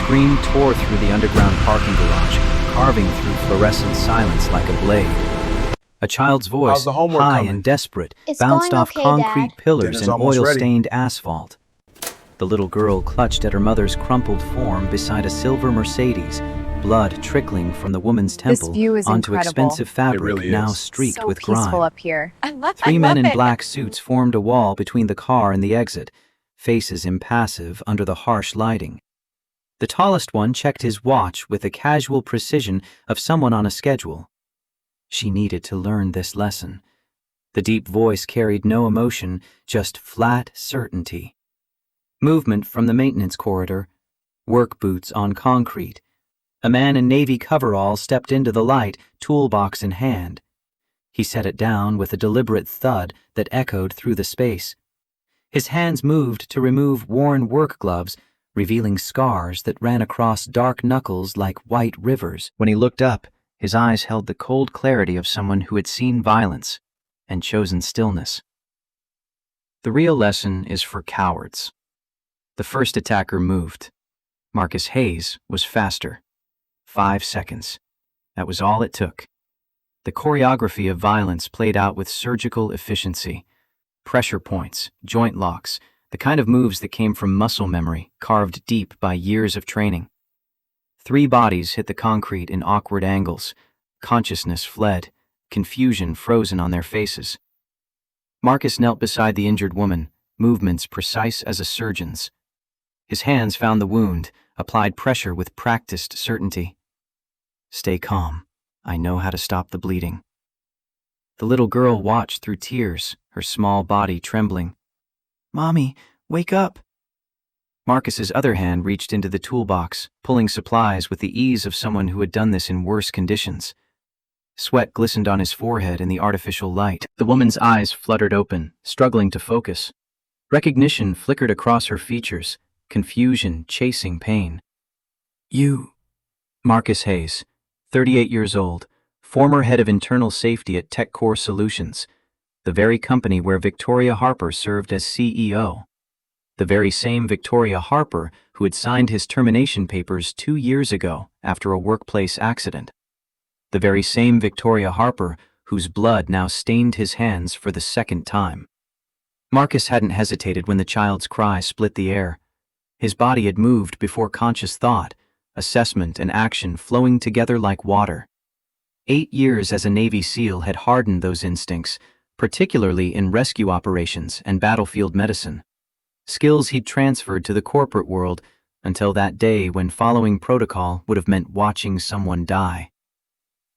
scream tore through the underground parking garage, carving through fluorescent silence like a blade. A child's How's voice, the homework high coming? and desperate, It's bounced going off okay, concrete Dad. pillars Dinner's and almost ready. oil-stained asphalt. The little girl clutched at her mother's crumpled form beside a silver Mercedes, blood trickling from the woman's temple view is onto incredible. expensive fabric really now is. streaked So with peaceful grime. up here. Three men in black suits formed a wall between the car and the exit, faces impassive under the harsh lighting. The tallest one checked his watch with the casual precision of someone on a schedule. She needed to learn this lesson. The deep voice carried no emotion, just flat certainty. Movement from the maintenance corridor, work boots on concrete. A man in navy coveralls stepped into the light, toolbox in hand. He set it down with a deliberate thud that echoed through the space. His hands moved to remove worn work gloves, revealing scars that ran across dark knuckles like white rivers. When he looked up, his eyes held the cold clarity of someone who had seen violence and chosen stillness. The real lesson is for cowards. The first attacker moved. Marcus Hayes was faster. 5 seconds. That was all it took. The choreography of violence played out with surgical efficiency. Pressure points, joint locks, the kind of moves that came from muscle memory, carved deep by years of training. 3 bodies hit the concrete in awkward angles. Consciousness fled, confusion frozen on their faces. Marcus knelt beside the injured woman, movements precise as a surgeon's. His hands found the wound, applied pressure with practiced certainty. Stay calm. I know how to stop the bleeding. The little girl watched through tears, her small body trembling. Mommy, wake up. Marcus's other hand reached into the toolbox, pulling supplies with the ease of someone who had done this in worse conditions. Sweat glistened on his forehead in the artificial light. The woman's eyes fluttered open, struggling to focus. Recognition flickered across her features, confusion chasing pain. You. Marcus Hayes, 38 years old, former head of internal safety at TechCore Solutions, the very company where Victoria Harper served as CEO. The very same Victoria Harper who had signed his termination papers 2 years ago after a workplace accident. The very same Victoria Harper whose blood now stained his hands for the second time. Marcus hadn't hesitated when the child's cry split the air. His body had moved before conscious thought, assessment and action flowing together like water. 8 years as a Navy SEAL had hardened those instincts, particularly in rescue operations and battlefield medicine. Skills he'd transferred to the corporate world until that day when following protocol would have meant watching someone die.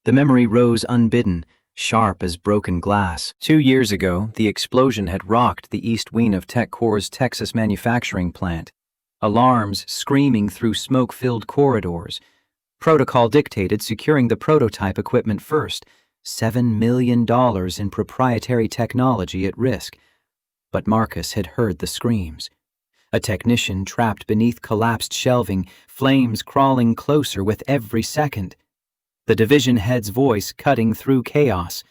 The memory rose unbidden, sharp as broken glass. 2 years ago, the explosion had rocked the east wing of TechCore's Texas manufacturing plant. Alarms screaming through smoke-filled corridors. Protocol dictated securing the prototype equipment first, $7 million in proprietary technology at risk. But Marcus had heard the screams. A technician trapped beneath collapsed shelving, flames crawling closer with every second. The division head's voice cutting through chaos.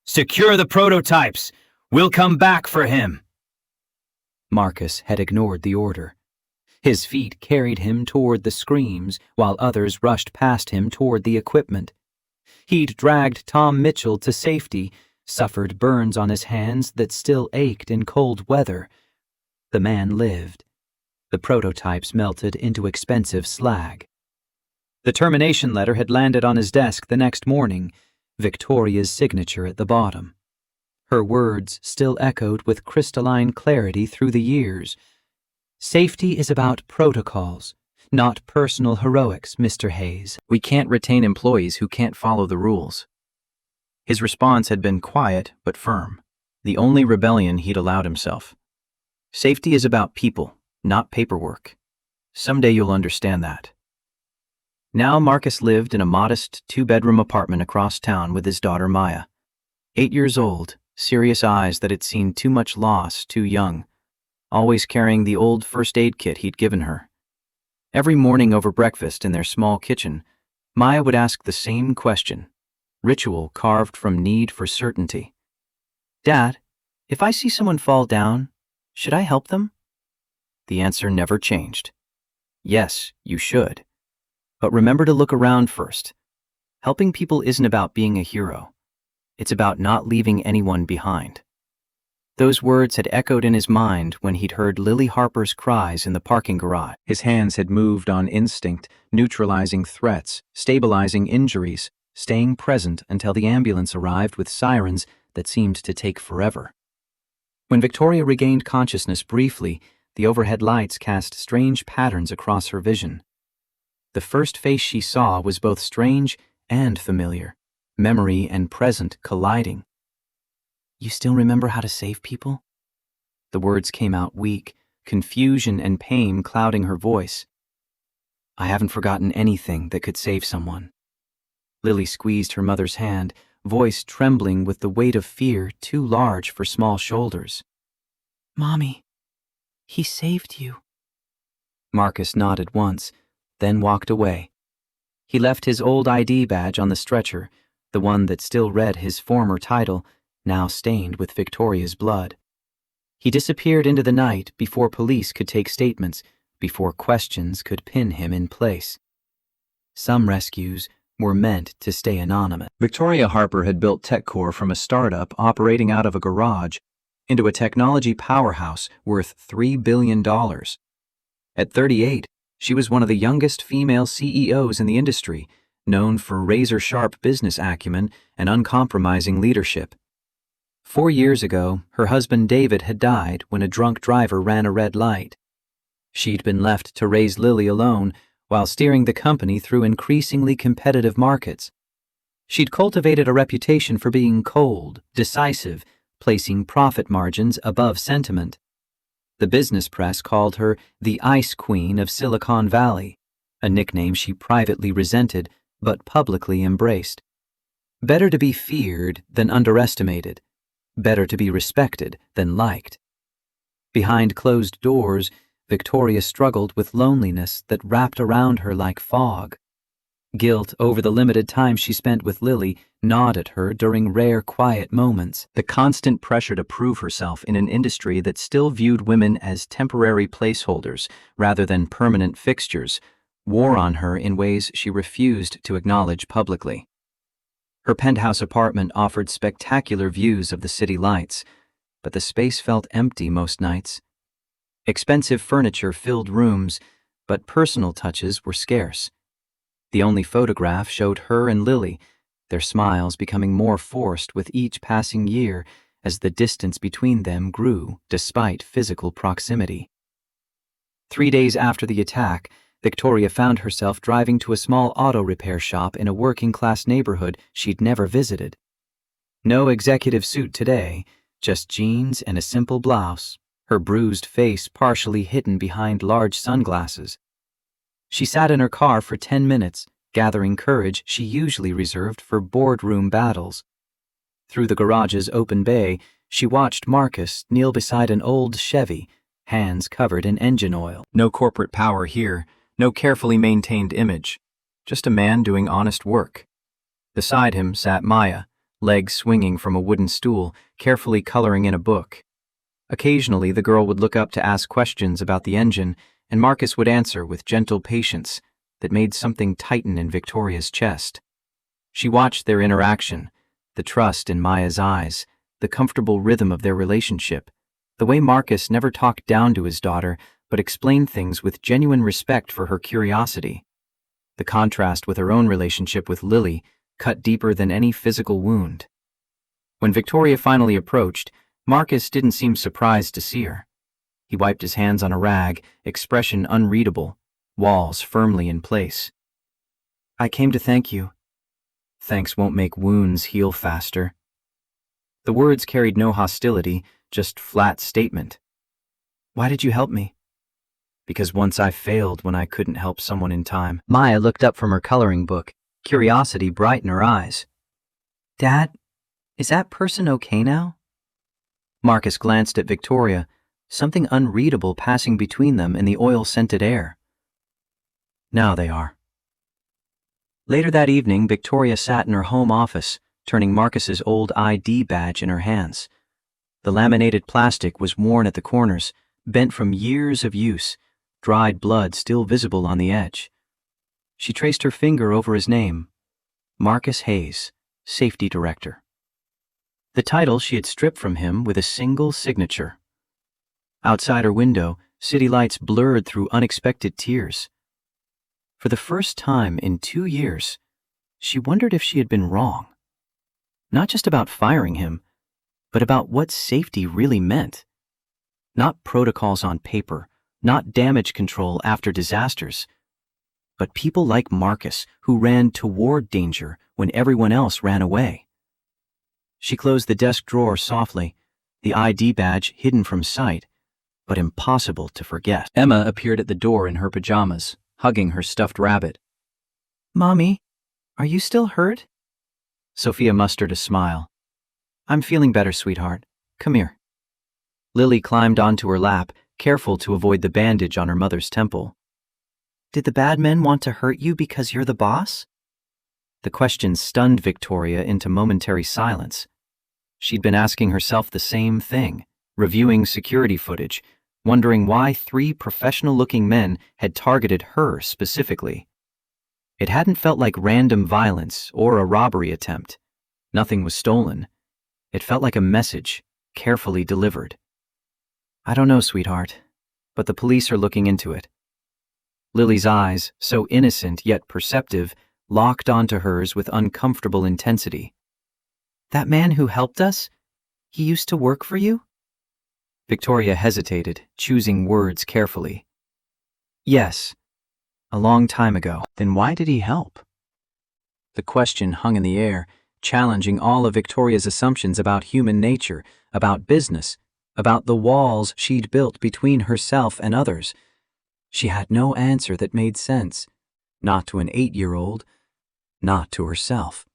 "Secure the prototypes! We'll come back for him!" Marcus had ignored the order. His feet carried him toward the screams while others rushed past him toward the equipment. He'd dragged Tom Mitchell to safety, suffered burns on his hands that still ached in cold weather. The man lived. The prototypes melted into expensive slag. The termination letter had landed on his desk the next morning, Victoria's signature at the bottom. Her words still echoed with crystalline clarity through the years. "Safety is about protocols, not personal heroics, Mr. Hayes. We can't retain employees who can't follow the rules." His response had been quiet but firm, the only rebellion he'd allowed himself. Safety is about people, not paperwork. Someday you'll understand that. Now Marcus lived in a modest 2-bedroom apartment across town with his daughter Maya. 8 years old, serious eyes that had seen too much loss too young, always carrying the old first aid kit he'd given her. Every morning over breakfast in their small kitchen, Maya would ask the same question, ritual carved from need for certainty. "Dad, if I see someone fall down, should I help them?" The answer never changed. Yes, you should. But remember to look around first. Helping people isn't about being a hero. It's about not leaving anyone behind. Those words had echoed in his mind when he'd heard Lily Harper's cries in the parking garage. His hands had moved on instinct, neutralizing threats, stabilizing injuries, staying present until the ambulance arrived with sirens that seemed to take forever. When Victoria regained consciousness briefly, the overhead lights cast strange patterns across her vision. The first face she saw was both strange and familiar, memory and present colliding. You still remember how to save people? The words came out weak, confusion and pain clouding her voice. I haven't forgotten anything that could save someone. Lily squeezed her mother's hand, voice trembling with the weight of fear too large for small shoulders. Mommy, he saved you. Marcus nodded once, then walked away. He left his old ID badge on the stretcher, the one that still read his former title, now stained with Victoria's blood. He disappeared into the night before police could take statements, before questions could pin him in place. Some rescues were meant to stay anonymous. Victoria Harper had built TechCore from a startup operating out of a garage into a technology powerhouse worth $3 billion. At 38, she was one of the youngest female CEOs in the industry, known for razor-sharp business acumen and uncompromising leadership. 4 years ago, her husband David had died when a drunk driver ran a red light. She'd been left to raise Lily alone while steering the company through increasingly competitive markets. She'd cultivated a reputation for being cold, decisive, placing profit margins above sentiment. The business press called her the Ice Queen of Silicon Valley, a nickname she privately resented but publicly embraced. Better to be feared than underestimated. Better to be respected than liked. Behind closed doors, Victoria struggled with loneliness that wrapped around her like fog. Guilt over the limited time she spent with Lily gnawed at her during rare quiet moments. The constant pressure to prove herself in an industry that still viewed women as temporary placeholders rather than permanent fixtures wore on her in ways she refused to acknowledge publicly. Her penthouse apartment offered spectacular views of the city lights, but the space felt empty most nights. Expensive furniture filled rooms, but personal touches were scarce. The only photograph showed her and Lily, their smiles becoming more forced with each passing year as the distance between them grew despite physical proximity. 3 days after the attack, Victoria found herself driving to a small auto repair shop in a working-class neighborhood she'd never visited. No executive suit today, just jeans and a simple blouse, her bruised face partially hidden behind large sunglasses. She sat in her car for 10 minutes, gathering courage she usually reserved for boardroom battles. Through the garage's open bay, she watched Marcus kneel beside an old Chevy, hands covered in engine oil. No corporate power here, no carefully maintained image, just a man doing honest work. Beside him sat Maya, legs swinging from a wooden stool, carefully coloring in a book. Occasionally, the girl would look up to ask questions about the engine, and Marcus would answer with gentle patience that made something tighten in Victoria's chest. She watched their interaction, the trust in Maya's eyes, the comfortable rhythm of their relationship, the way Marcus never talked down to his daughter but explained things with genuine respect for her curiosity. The contrast with her own relationship with Lily cut deeper than any physical wound. When Victoria finally approached, Marcus didn't seem surprised to see her. He wiped his hands on a rag, expression unreadable, walls firmly in place. I came to thank you. Thanks won't make wounds heal faster. The words carried no hostility, just flat statement. Why did you help me? Because once I failed when I couldn't help someone in time. Maya looked up from her coloring book, curiosity bright in her eyes. Dad, is that person okay now? Marcus glanced at Victoria, something unreadable passing between them in the oil-scented air. Now they are. Later that evening, Victoria sat in her home office, turning Marcus's old ID badge in her hands. The laminated plastic was worn at the corners, bent from years of use, dried blood still visible on the edge. She traced her finger over his name, Marcus Hayes, Safety Director. The title she had stripped from him with a single signature. Outside her window, city lights blurred through unexpected tears. For the first time in 2 years, she wondered if she had been wrong. Not just about firing him, but about what safety really meant. Not protocols on paper, not damage control after disasters, but people like Marcus who ran toward danger when everyone else ran away. She closed the desk drawer softly, the ID badge hidden from sight, but impossible to forget. Emma appeared at the door in her pajamas, hugging her stuffed rabbit. "Mommy, are you still hurt?" Sophia mustered a smile. "I'm feeling better, sweetheart. Come here." Lily climbed onto her lap, careful to avoid the bandage on her mother's temple. "Did the bad men want to hurt you because you're the boss?" The question stunned Victoria into momentary silence. She'd been asking herself the same thing, reviewing security footage, wondering why 3 professional-looking men had targeted her specifically. It hadn't felt like random violence or a robbery attempt. Nothing was stolen. It felt like a message, carefully delivered. "I don't know, sweetheart, but the police are looking into it." Lily's eyes, so innocent yet perceptive, locked onto hers with uncomfortable intensity. "That man who helped us? He used to work for you?" Victoria hesitated, choosing words carefully. "Yes, a long time ago." "Then why did he help?" The question hung in the air, challenging all of Victoria's assumptions about human nature, about business, about the walls she'd built between herself and others. She had no answer that made sense, not to an 8-year-old, not to herself.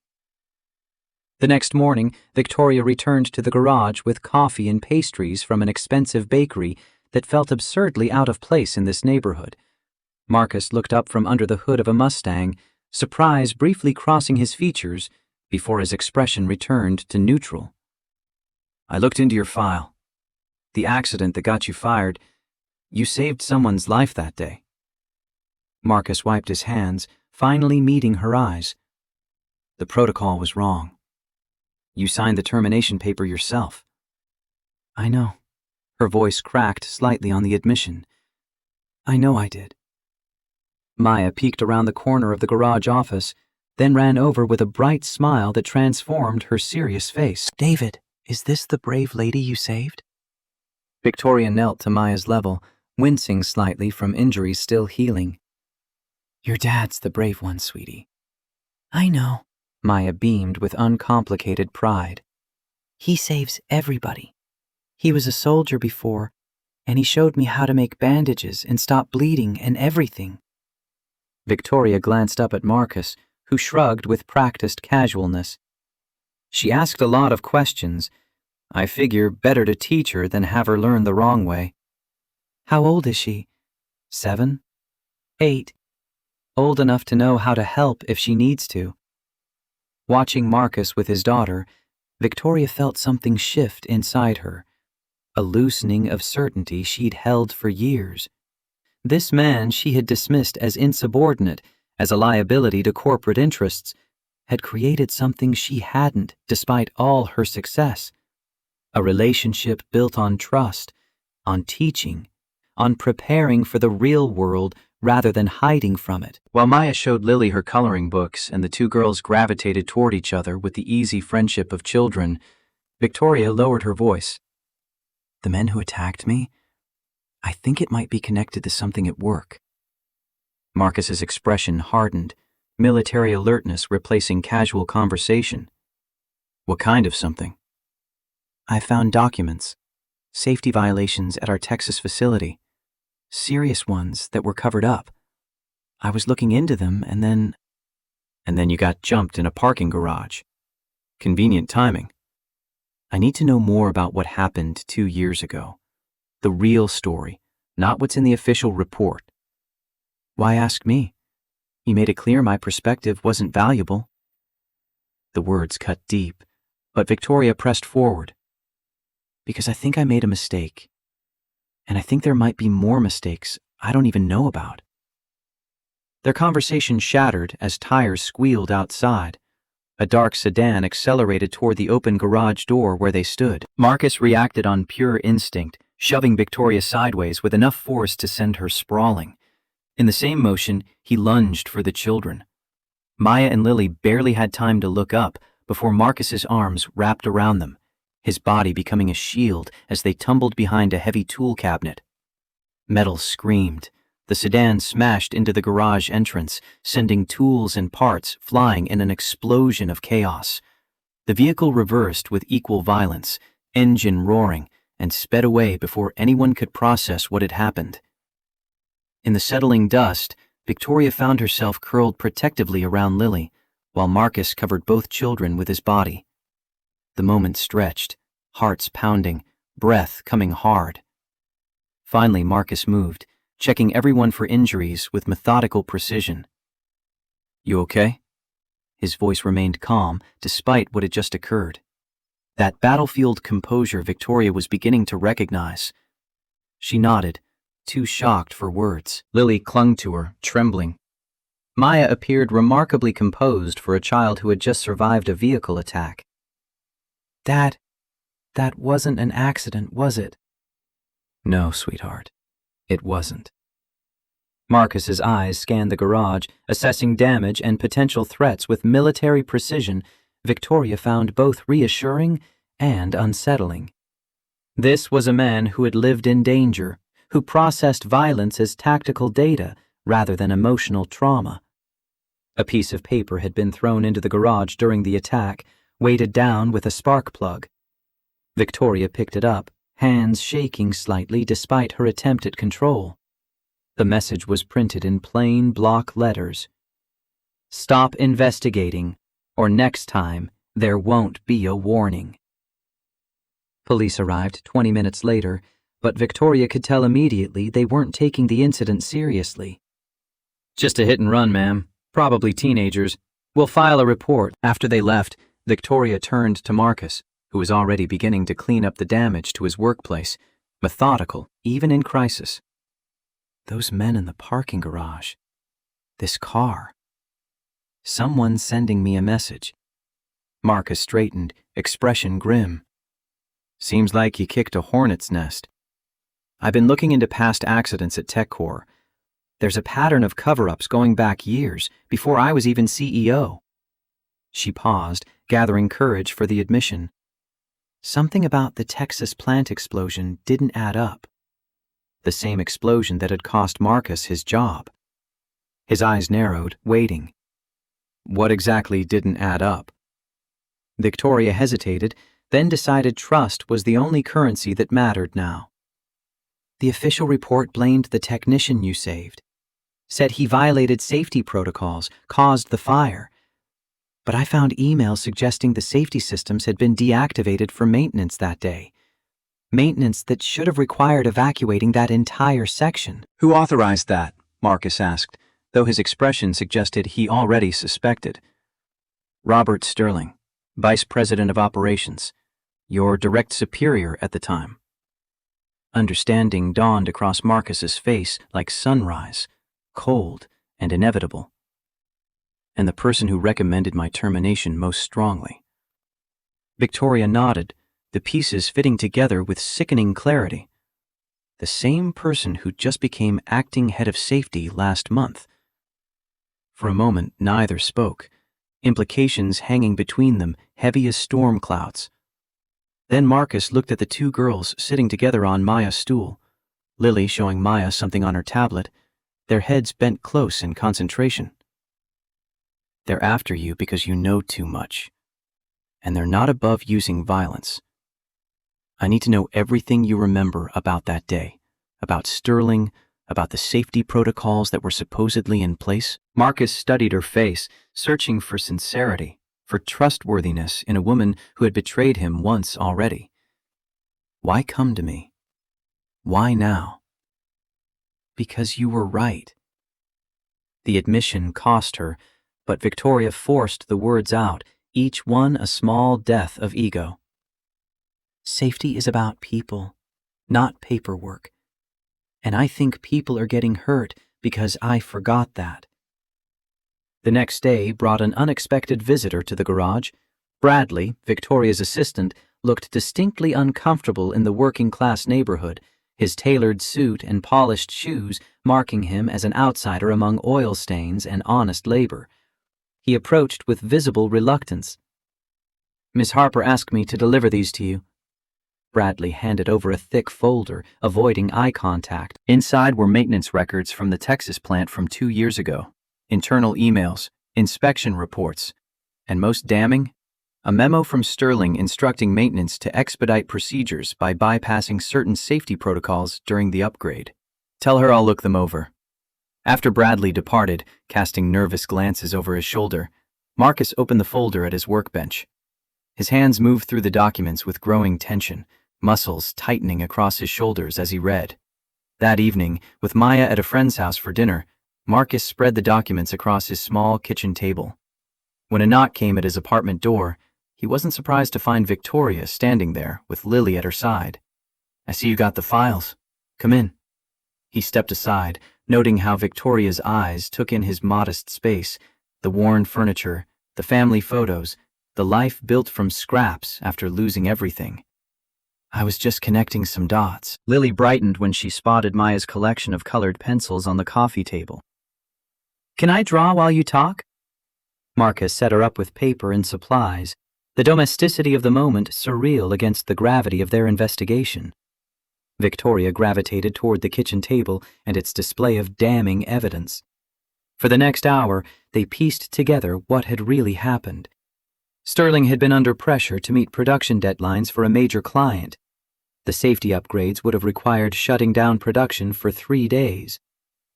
The next morning, Victoria returned to the garage with coffee and pastries from an expensive bakery that felt absurdly out of place in this neighborhood. Marcus looked up from under the hood of a Mustang, surprise briefly crossing his features before his expression returned to neutral. "I looked into your file. The accident that got you fired, you saved someone's life that day." Marcus wiped his hands, finally meeting her eyes. "The protocol was wrong. You signed the termination paper yourself." "I know." Her voice cracked slightly on the admission. "I know I did." Maya peeked around the corner of the garage office, then ran over with a bright smile that transformed her serious face. "David, is this the brave lady you saved?" Victoria knelt to Maya's level, wincing slightly from injuries still healing. "Your dad's the brave one, sweetie." "I know." Maya beamed with uncomplicated pride. "He saves everybody. He was a soldier before, and he showed me how to make bandages and stop bleeding and everything." Victoria glanced up at Marcus, who shrugged with practiced casualness. "She asked a lot of questions. I figure better to teach her than have her learn the wrong way." "How old is she? 7? 8? Old enough to know how to help if she needs to." Watching Marcus with his daughter, Victoria felt something shift inside her, a loosening of certainty she'd held for years. This man she had dismissed as insubordinate, as a liability to corporate interests, had created something she hadn't despite all her success. A relationship built on trust, on teaching, on preparing for the real world rather than hiding from it. While Maya showed Lily her coloring books and the 2 girls gravitated toward each other with the easy friendship of children, Victoria lowered her voice. "The men who attacked me, I think it might be connected to something at work." Marcus's expression hardened, military alertness replacing casual conversation. "What kind of something?" "I found documents, safety violations at our Texas facility. Serious ones that were covered up. I was looking into them and then..." "And then you got jumped in a parking garage. Convenient timing." "I need to know more about what happened 2 years ago. The real story, not what's in the official report." "Why ask me? You made it clear my perspective wasn't valuable." The words cut deep, but Victoria pressed forward. "Because I think I made a mistake. And I think there might be more mistakes I don't even know about. Their conversation shattered as tires squealed outside. A dark sedan accelerated toward the open garage door where they stood. Marcus reacted on pure instinct, shoving Victoria sideways with enough force to send her sprawling. In the same motion, he lunged for the children. Maya and Lily barely had time to look up before Marcus's arms wrapped around them, his body becoming a shield as they tumbled behind a heavy tool cabinet. Metal screamed. The sedan smashed into the garage entrance, sending tools and parts flying in an explosion of chaos. The vehicle reversed with equal violence, engine roaring, and sped away before anyone could process what had happened. In the settling dust, Victoria found herself curled protectively around Lily, while Marcus covered both children with his body. The moment stretched, hearts pounding, breath coming hard. Finally, Marcus moved, checking everyone for injuries with methodical precision. "You okay?" His voice remained calm despite what had just occurred. That battlefield composure Victoria was beginning to recognize. She nodded, too shocked for words. Lily clung to her, trembling. Maya appeared remarkably composed for a child who had just survived a vehicle attack. "Dad, that wasn't an accident, was it?" "No, sweetheart. It wasn't." Marcus's eyes scanned the garage, assessing damage and potential threats with military precision. Victoria found both reassuring and unsettling. This was a man who had lived in danger, who processed violence as tactical data rather than emotional trauma. A piece of paper had been thrown into the garage during the attack, weighted down with a spark plug. Victoria picked it up, hands shaking slightly despite her attempt at control. The message was printed in plain block letters. "Stop investigating, or next time there won't be a warning." Police arrived 20 minutes later, but Victoria could tell immediately they weren't taking the incident seriously. "Just a hit and run, ma'am. Probably teenagers. We'll file a report." After they left, Victoria turned to Marcus, who was already beginning to clean up the damage to his workplace, methodical, even in crisis. Those men in the parking garage. This car. Someone sending me a message. Marcus straightened, expression grim. "Seems like you kicked a hornet's nest. I've been looking into past accidents at TechCore. There's a pattern of cover-ups going back years, before I was even CEO. She paused, gathering courage for the admission. Something about the Texas plant explosion didn't add up. The same explosion that had cost Marcus his job. His eyes narrowed, waiting. What exactly didn't add up? Victoria hesitated, then decided trust was the only currency that mattered now. The official report blamed the technician you saved. Said he violated safety protocols, caused the fire. But I found emails suggesting the safety systems had been deactivated for maintenance that day. Maintenance that should have required evacuating that entire section. Who authorized that? Marcus asked, though his expression suggested he already suspected. Robert Sterling, Vice President of Operations, your direct superior at the time. Understanding dawned across Marcus's face like sunrise, cold and inevitable. And the person who recommended my termination most strongly. Victoria nodded, the pieces fitting together with sickening clarity. The same person who just became acting head of safety last month. For a moment, neither spoke, implications hanging between them heavy as storm clouds. Then Marcus looked at the two girls sitting together on Maya's stool, Lily showing Maya something on her tablet, their heads bent close in concentration. They're after you because you know too much, and they're not above using violence. I need to know everything you remember about that day, about Sterling, about the safety protocols that were supposedly in place. Marcus studied her face, searching for sincerity, for trustworthiness in a woman who had betrayed him once already. Why come to me? Why now? Because you were right. The admission cost her, but Victoria forced the words out, each one a small death of ego. Safety is about people, not paperwork. And I think people are getting hurt because I forgot that. The next day brought an unexpected visitor to the garage. Bradley, Victoria's assistant, looked distinctly uncomfortable in the working-class neighborhood, his tailored suit and polished shoes marking him as an outsider among oil stains and honest labor. He approached with visible reluctance. "Miss Harper asked me to deliver these to you." Bradley handed over a thick folder, avoiding eye contact. Inside were maintenance records from the Texas plant from 2 years ago, internal emails, inspection reports, and most damning, a memo from Sterling instructing maintenance to expedite procedures by bypassing certain safety protocols during the upgrade. "Tell her I'll look them over." After Bradley departed, casting nervous glances over his shoulder, Marcus opened the folder at his workbench. His hands moved through the documents with growing tension, muscles tightening across his shoulders as he read. That evening, with Maya at a friend's house for dinner, Marcus spread the documents across his small kitchen table. When a knock came at his apartment door, he wasn't surprised to find Victoria standing there with Lily at her side. "I see you got the files. Come in." He stepped aside, noting how Victoria's eyes took in his modest space, the worn furniture, the family photos, the life built from scraps after losing everything. "I was just connecting some dots." Lily brightened when she spotted Maya's collection of colored pencils on the coffee table. "Can I draw while you talk?" Marcus set her up with paper and supplies, the domesticity of the moment surreal against the gravity of their investigation. Victoria gravitated toward the kitchen table and its display of damning evidence. For the next hour, they pieced together what had really happened. Sterling had been under pressure to meet production deadlines for a major client. The safety upgrades would have required shutting down production for 3 days.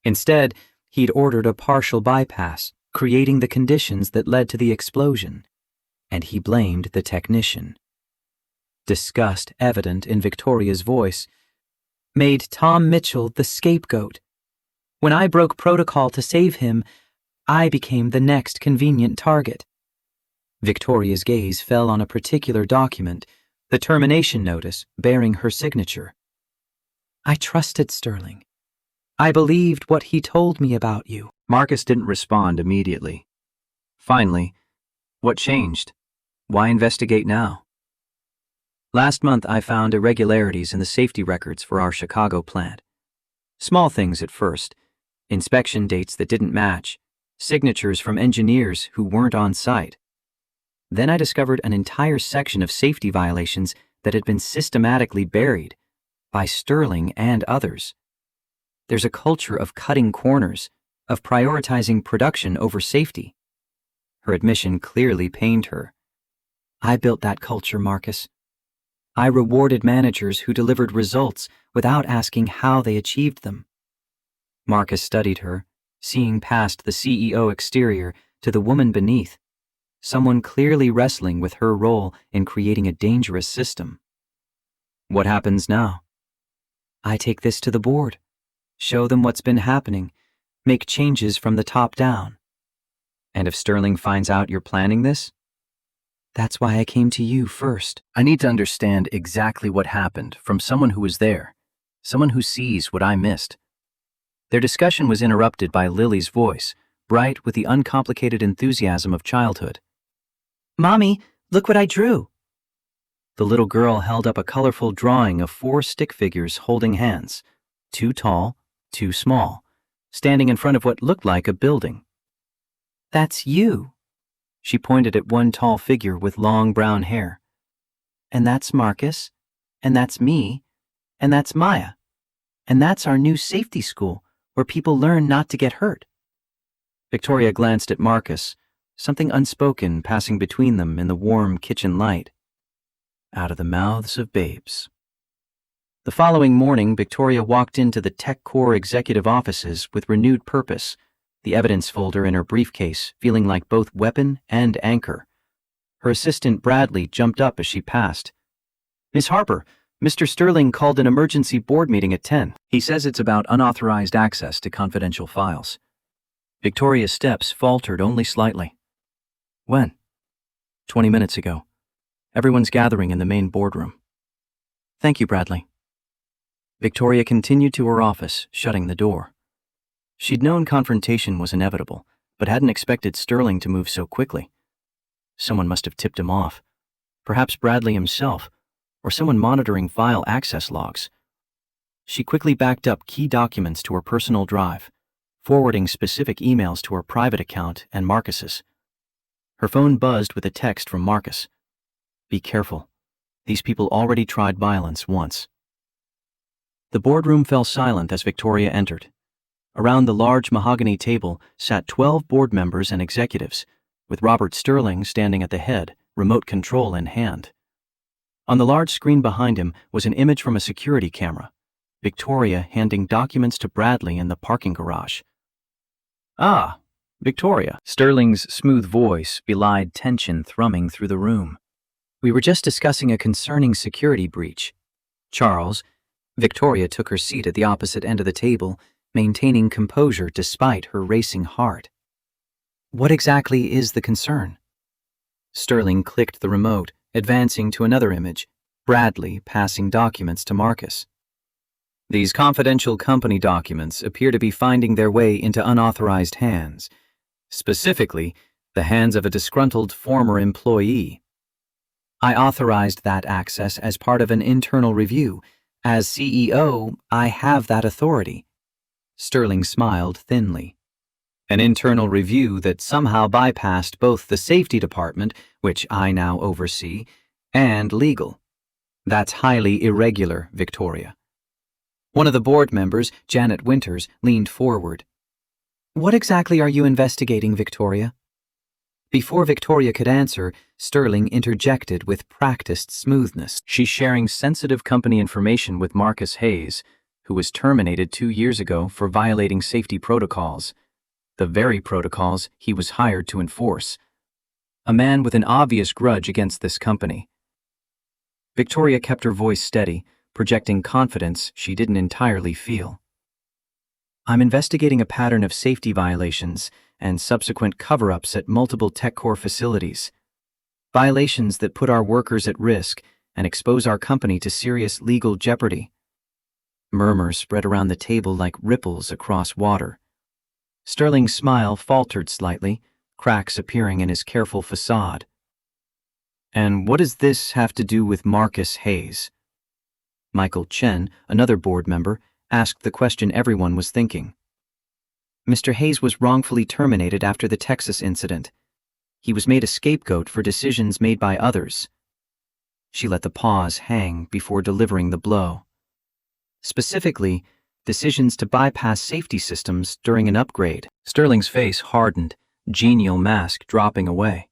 Instead, he'd ordered a partial bypass, creating the conditions that led to the explosion. And he blamed the technician. Disgust evident in Victoria's voice made Tom Mitchell the scapegoat. When I broke protocol to save him, I became the next convenient target. Victoria's gaze fell on a particular document, the termination notice bearing her signature. "I trusted Sterling. I believed what he told me about you." Marcus didn't respond immediately. Finally, "What changed? Why investigate now?" "Last month I found irregularities in the safety records for our Chicago plant. Small things at first, inspection dates that didn't match, signatures from engineers who weren't on site. Then I discovered an entire section of safety violations that had been systematically buried by Sterling and others. There's a culture of cutting corners, of prioritizing production over safety." Her admission clearly pained her. "I built that culture, Marcus. I rewarded managers who delivered results without asking how they achieved them." Marcus studied her, seeing past the CEO exterior to the woman beneath, someone clearly wrestling with her role in creating a dangerous system. "What happens now?" "I take this to the board, show them what's been happening, make changes from the top down." "And if Sterling finds out you're planning this?" "That's why I came to you first." "I need to understand exactly what happened from someone who was there, someone who sees what I missed." Their discussion was interrupted by Lily's voice, bright with the uncomplicated enthusiasm of childhood. "Mommy, look what I drew." The little girl held up a colorful drawing of 4 stick figures holding hands, 2 tall, 2 small, standing in front of what looked like a building. "That's you." She pointed at one tall figure with long brown hair. "And that's Marcus, and that's me, and that's Maya, and that's our new safety school where people learn not to get hurt." Victoria glanced at Marcus, something unspoken passing between them in the warm kitchen light. Out of the mouths of babes. The following morning, Victoria walked into the TechCore executive offices with renewed purpose, the evidence folder in her briefcase feeling like both weapon and anchor. Her assistant Bradley jumped up as she passed. "Miss Harper, Mr. Sterling called an emergency board meeting at 10. He says it's about unauthorized access to confidential files." Victoria's steps faltered only slightly. "When?" 20 minutes ago. Everyone's gathering in the main boardroom." "Thank you, Bradley." Victoria continued to her office, shutting the door. She'd known confrontation was inevitable, but hadn't expected Sterling to move so quickly. Someone must have tipped him off. Perhaps Bradley himself, or someone monitoring file access logs. She quickly backed up key documents to her personal drive, forwarding specific emails to her private account and Marcus's. Her phone buzzed with a text from Marcus. "Be careful. These people already tried violence once." The boardroom fell silent as Victoria entered. Around the large mahogany table sat 12 board members and executives, with Robert Sterling standing at the head, remote control in hand. On the large screen behind him was an image from a security camera, Victoria handing documents to Bradley in the parking garage. "Ah, Victoria." Sterling's smooth voice belied tension thrumming through the room. "We were just discussing a concerning security breach. Charles." Victoria took her seat at the opposite end of the table, maintaining composure despite her racing heart. "What exactly is the concern?" Sterling clicked the remote, advancing to another image, Bradley passing documents to Marcus. "These confidential company documents appear to be finding their way into unauthorized hands, specifically the hands of a disgruntled former employee. I authorized that access as part of an internal review. As CEO, I have that authority." Sterling smiled thinly. "An internal review that somehow bypassed both the safety department, which I now oversee, and legal. That's highly irregular, Victoria." One of the board members, Janet Winters, leaned forward. "What exactly are you investigating, Victoria?" Before Victoria could answer, Sterling interjected with practiced smoothness. "She's sharing sensitive company information with Marcus Hayes, who was terminated 2 years ago for violating safety protocols, the very protocols he was hired to enforce. A man with an obvious grudge against this company." Victoria kept her voice steady, projecting confidence she didn't entirely feel. "I'm investigating a pattern of safety violations and subsequent cover-ups at multiple TechCore facilities. Violations that put our workers at risk and expose our company to serious legal jeopardy." Murmurs spread around the table like ripples across water. Sterling's smile faltered slightly, cracks appearing in his careful facade. "And what does this have to do with Marcus Hayes?" Michael Chen, another board member, asked the question everyone was thinking. "Mr. Hayes was wrongfully terminated after the Texas incident. He was made a scapegoat for decisions made by others." She let the pause hang before delivering the blow. "Specifically, decisions to bypass safety systems during an upgrade." Sterling's face hardened, genial mask dropping away.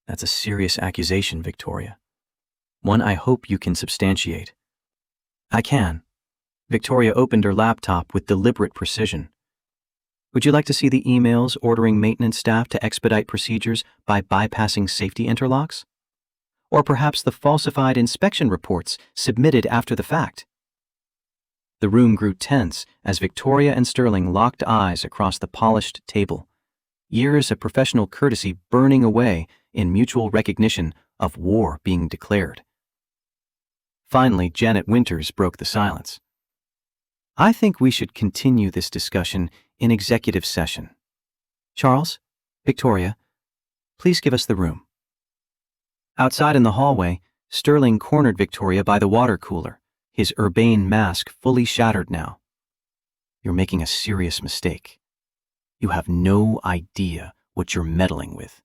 "That's a serious accusation, Victoria. One I hope you can substantiate." "I can." Victoria opened her laptop with deliberate precision. "Would you like to see the emails ordering maintenance staff to expedite procedures by bypassing safety interlocks? Or perhaps the falsified inspection reports submitted after the fact?" The room grew tense as Victoria and Sterling locked eyes across the polished table, years of professional courtesy burning away in mutual recognition of war being declared. Finally, Janet Winters broke the silence. "I think we should continue this discussion in executive session. Charles, Victoria, please give us the room." Outside in the hallway, Sterling cornered Victoria by the water cooler, his urbane mask fully shattered now. "You're making a serious mistake. You have no idea what you're meddling with."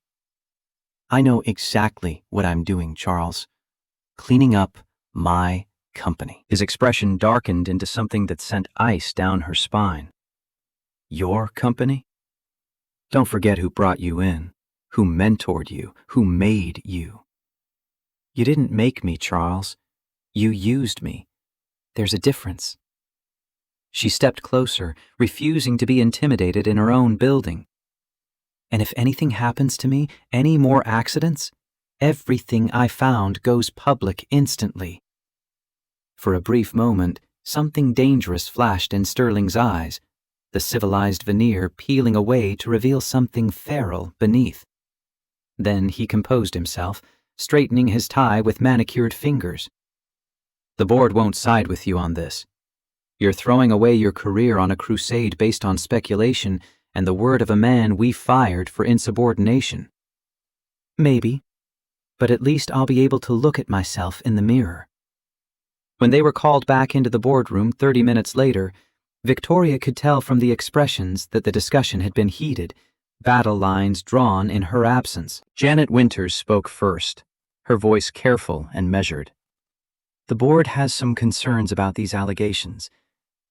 "I know exactly what I'm doing, Charles. Cleaning up my company." His expression darkened into something that sent ice down her spine. "Your company? Don't forget who brought you in, who mentored you, who made you." "You didn't make me, Charles. You used me. There's a difference." She stepped closer, refusing to be intimidated in her own building. "And if anything happens to me, any more accidents, everything I found goes public instantly." For a brief moment, something dangerous flashed in Sterling's eyes, the civilized veneer peeling away to reveal something feral beneath. Then he composed himself, straightening his tie with manicured fingers. "The board won't side with you on this. You're throwing away your career on a crusade based on speculation and the word of a man we fired for insubordination. Maybe, but at least I'll be able to look at myself in the mirror. When they were called back into the boardroom 30 minutes later, Victoria could tell from the expressions that the discussion had been heated, battle lines drawn in her absence. Janet Winters spoke first, her voice careful and measured. The board has some concerns about these allegations.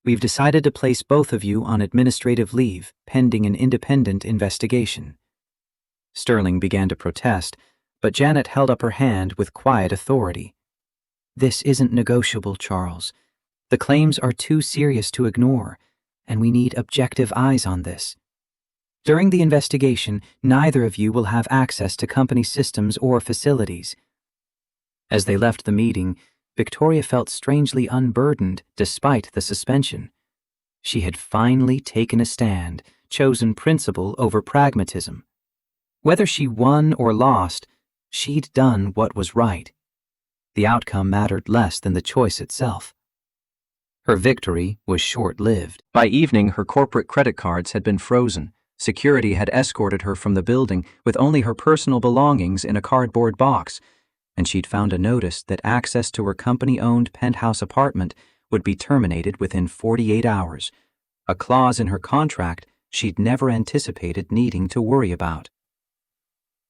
We've decided to place both of you on administrative leave pending an independent investigation. Sterling began to protest, but Janet held up her hand with quiet authority. This isn't negotiable, Charles. The claims are too serious to ignore, and we need objective eyes on this. During the investigation, neither of you will have access to company systems or facilities. As they left the meeting, Victoria felt strangely unburdened despite the suspension. She had finally taken a stand, chosen principle over pragmatism. Whether she won or lost, she'd done what was right. The outcome mattered less than the choice itself. Her victory was short-lived. By evening, her corporate credit cards had been frozen. Security had escorted her from the building with only her personal belongings in a cardboard box, and she'd found a notice that access to her company-owned penthouse apartment would be terminated within 48 hours, a clause in her contract she'd never anticipated needing to worry about.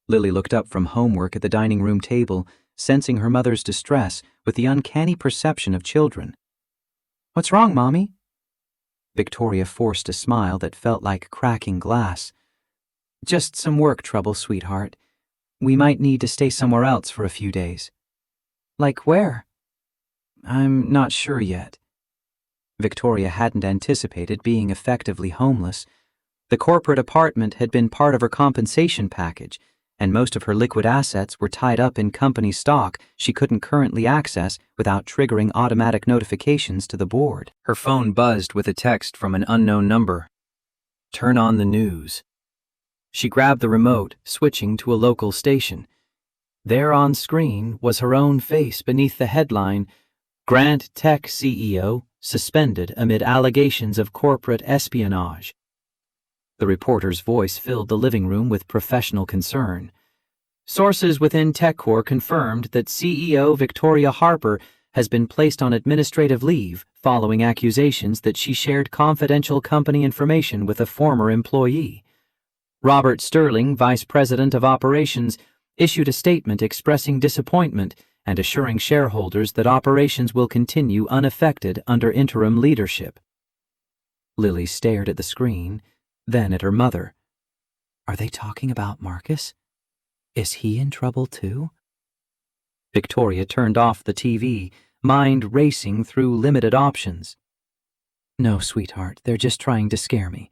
Lily looked up from homework at the dining room table, sensing her mother's distress with the uncanny perception of children. "What's wrong, Mommy?" Victoria forced a smile that felt like cracking glass. "Just some work trouble, sweetheart. We might need to stay somewhere else for a few days." "Like where?" "I'm not sure yet." Victoria hadn't anticipated being effectively homeless. The corporate apartment had been part of her compensation package, and most of her liquid assets were tied up in company stock she couldn't currently access without triggering automatic notifications to the board. Her phone buzzed with a text from an unknown number. "Turn on the news." She grabbed the remote, switching to a local station. There on screen was her own face beneath the headline, "Grant Tech CEO Suspended Amid Allegations of Corporate Espionage." The reporter's voice filled the living room with professional concern. "Sources within TechCore confirmed that CEO Victoria Harper has been placed on administrative leave following accusations that she shared confidential company information with a former employee. Robert Sterling, Vice President of Operations, issued a statement expressing disappointment and assuring shareholders that operations will continue unaffected under interim leadership." Lily stared at the screen, then at her mother. "Are they talking about Marcus? Is he in trouble too?" Victoria turned off the TV, mind racing through limited options. "No, sweetheart, they're just trying to scare me."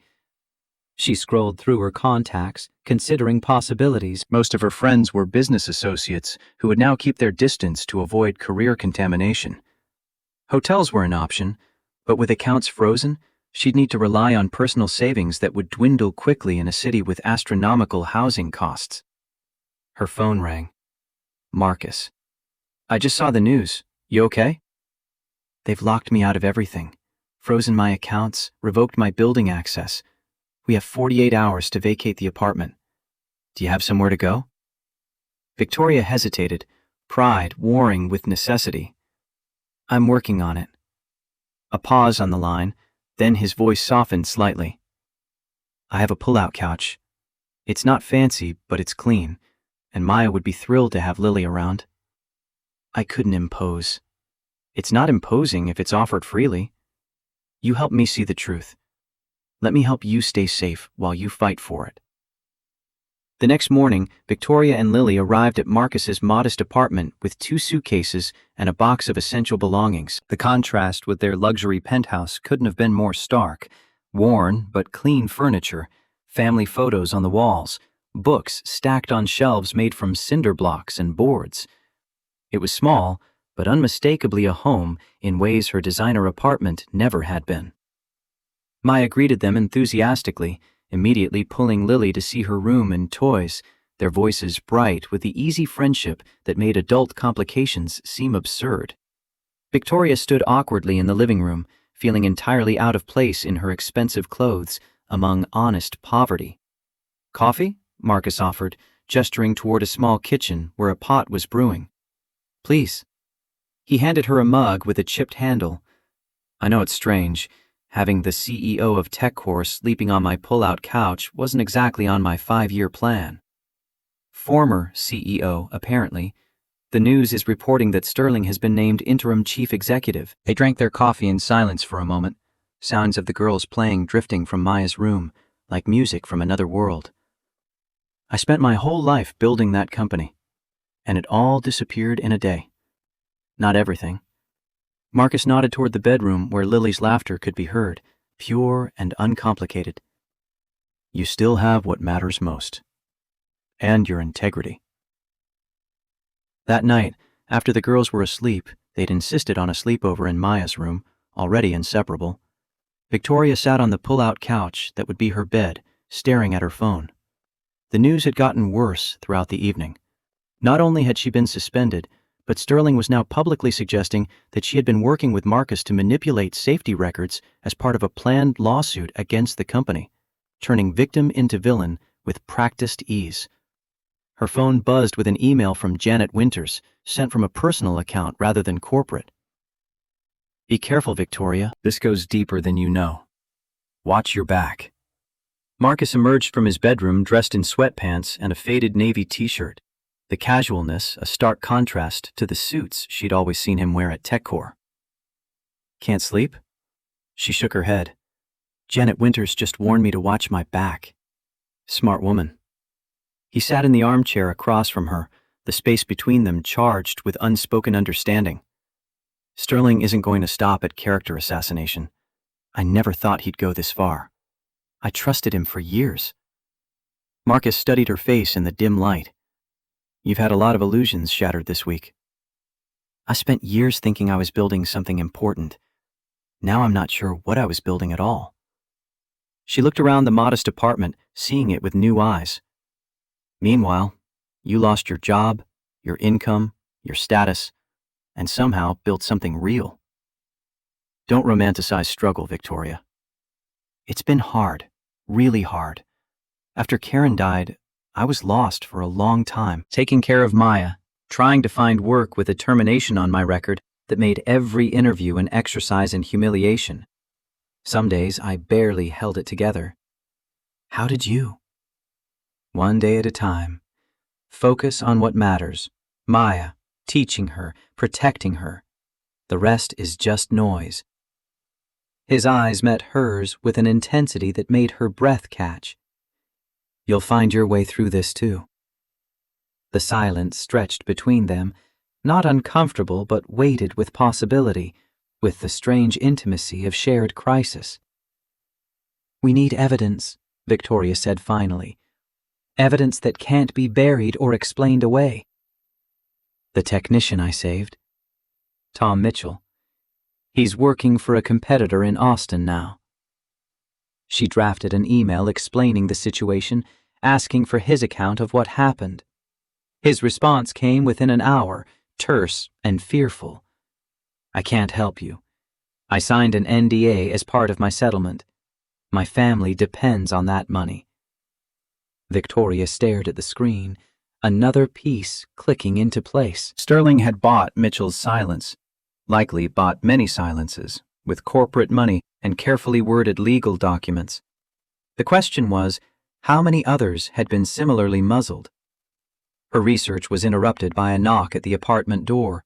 She scrolled through her contacts, considering possibilities. Most of her friends were business associates who would now keep their distance to avoid career contamination. Hotels were an option, but with accounts frozen, she'd need to rely on personal savings that would dwindle quickly in a city with astronomical housing costs. Her phone rang. "Marcus. I just saw the news. You okay?" "They've locked me out of everything. Frozen my accounts, revoked my building access. We have 48 hours to vacate the apartment. Do you have somewhere to go?" Victoria hesitated, pride warring with necessity. "I'm working on it." A pause on the line. Then his voice softened slightly. "I have a pull-out couch. It's not fancy, but it's clean, and Maya would be thrilled to have Lily around." "I couldn't impose." "It's not imposing if it's offered freely. You help me see the truth. Let me help you stay safe while you fight for it." The next morning, Victoria and Lily arrived at Marcus's modest apartment with 2 suitcases and a box of essential belongings. The contrast with their luxury penthouse couldn't have been more stark. Worn but clean furniture, family photos on the walls, books stacked on shelves made from cinder blocks and boards. It was small, but unmistakably a home in ways her designer apartment never had been. Maya greeted them enthusiastically, immediately pulling Lily to see her room and toys, their voices bright with the easy friendship that made adult complications seem absurd. Victoria stood awkwardly in the living room, feeling entirely out of place in her expensive clothes among honest poverty. "Coffee?" Marcus offered, gesturing toward a small kitchen where a pot was brewing. "Please." He handed her a mug with a chipped handle. I know it's strange. Having the CEO of TechCore sleeping on my pull-out couch wasn't exactly on my 5-year plan. Former CEO, apparently. The news is reporting that Sterling has been named interim chief executive. They drank their coffee in silence for a moment, sounds of the girls playing drifting from Maya's room, like music from another world. I spent my whole life building that company, and it all disappeared in a day. Not everything. Marcus nodded toward the bedroom where Lily's laughter could be heard, pure and uncomplicated. You still have what matters most. And your integrity. That night, after the girls were asleep, they'd insisted on a sleepover in Maya's room, already inseparable. Victoria sat on the pull-out couch that would be her bed, staring at her phone. The news had gotten worse throughout the evening. Not only had she been suspended, but Sterling was now publicly suggesting that she had been working with Marcus to manipulate safety records as part of a planned lawsuit against the company, turning victim into villain with practiced ease. Her phone buzzed with an email from Janet Winters, sent from a personal account rather than corporate. Be careful, Victoria. This goes deeper than you know. Watch your back. Marcus emerged from his bedroom dressed in sweatpants and a faded navy t-shirt. The casualness a stark contrast to the suits she'd always seen him wear at TechCore. Can't sleep? She shook her head. Janet Winters just warned me to watch my back. Smart woman. He sat in the armchair across from her, the space between them charged with unspoken understanding. Sterling isn't going to stop at character assassination. I never thought he'd go this far. I trusted him for years. Marcus studied her face in the dim light. You've had a lot of illusions shattered this week. I spent years thinking I was building something important. Now I'm not sure what I was building at all. She looked around the modest apartment, seeing it with new eyes. Meanwhile, you lost your job, your income, your status, and somehow built something real. Don't romanticize struggle, Victoria. It's been hard, really hard. After Karen died, I was lost for a long time, taking care of Maya, trying to find work with a termination on my record that made every interview an exercise in humiliation. Some days I barely held it together. How did you? One day at a time. Focus on what matters. Maya, teaching her, protecting her. The rest is just noise. His eyes met hers with an intensity that made her breath catch. You'll find your way through this too. The silence stretched between them, not uncomfortable but weighted with possibility, with the strange intimacy of shared crisis. We need evidence, Victoria said finally. Evidence that can't be buried or explained away. The technician I saved. Tom Mitchell. He's working for a competitor in Austin now. She drafted an email explaining the situation, asking for his account of what happened. His response came within an hour, terse and fearful. I can't help you. I signed an NDA as part of my settlement. My family depends on that money. Victoria stared at the screen, another piece clicking into place. Sterling had bought Mitchell's silence, likely bought many silences, with corporate money and carefully worded legal documents. The question was, how many others had been similarly muzzled? Her research was interrupted by a knock at the apartment door.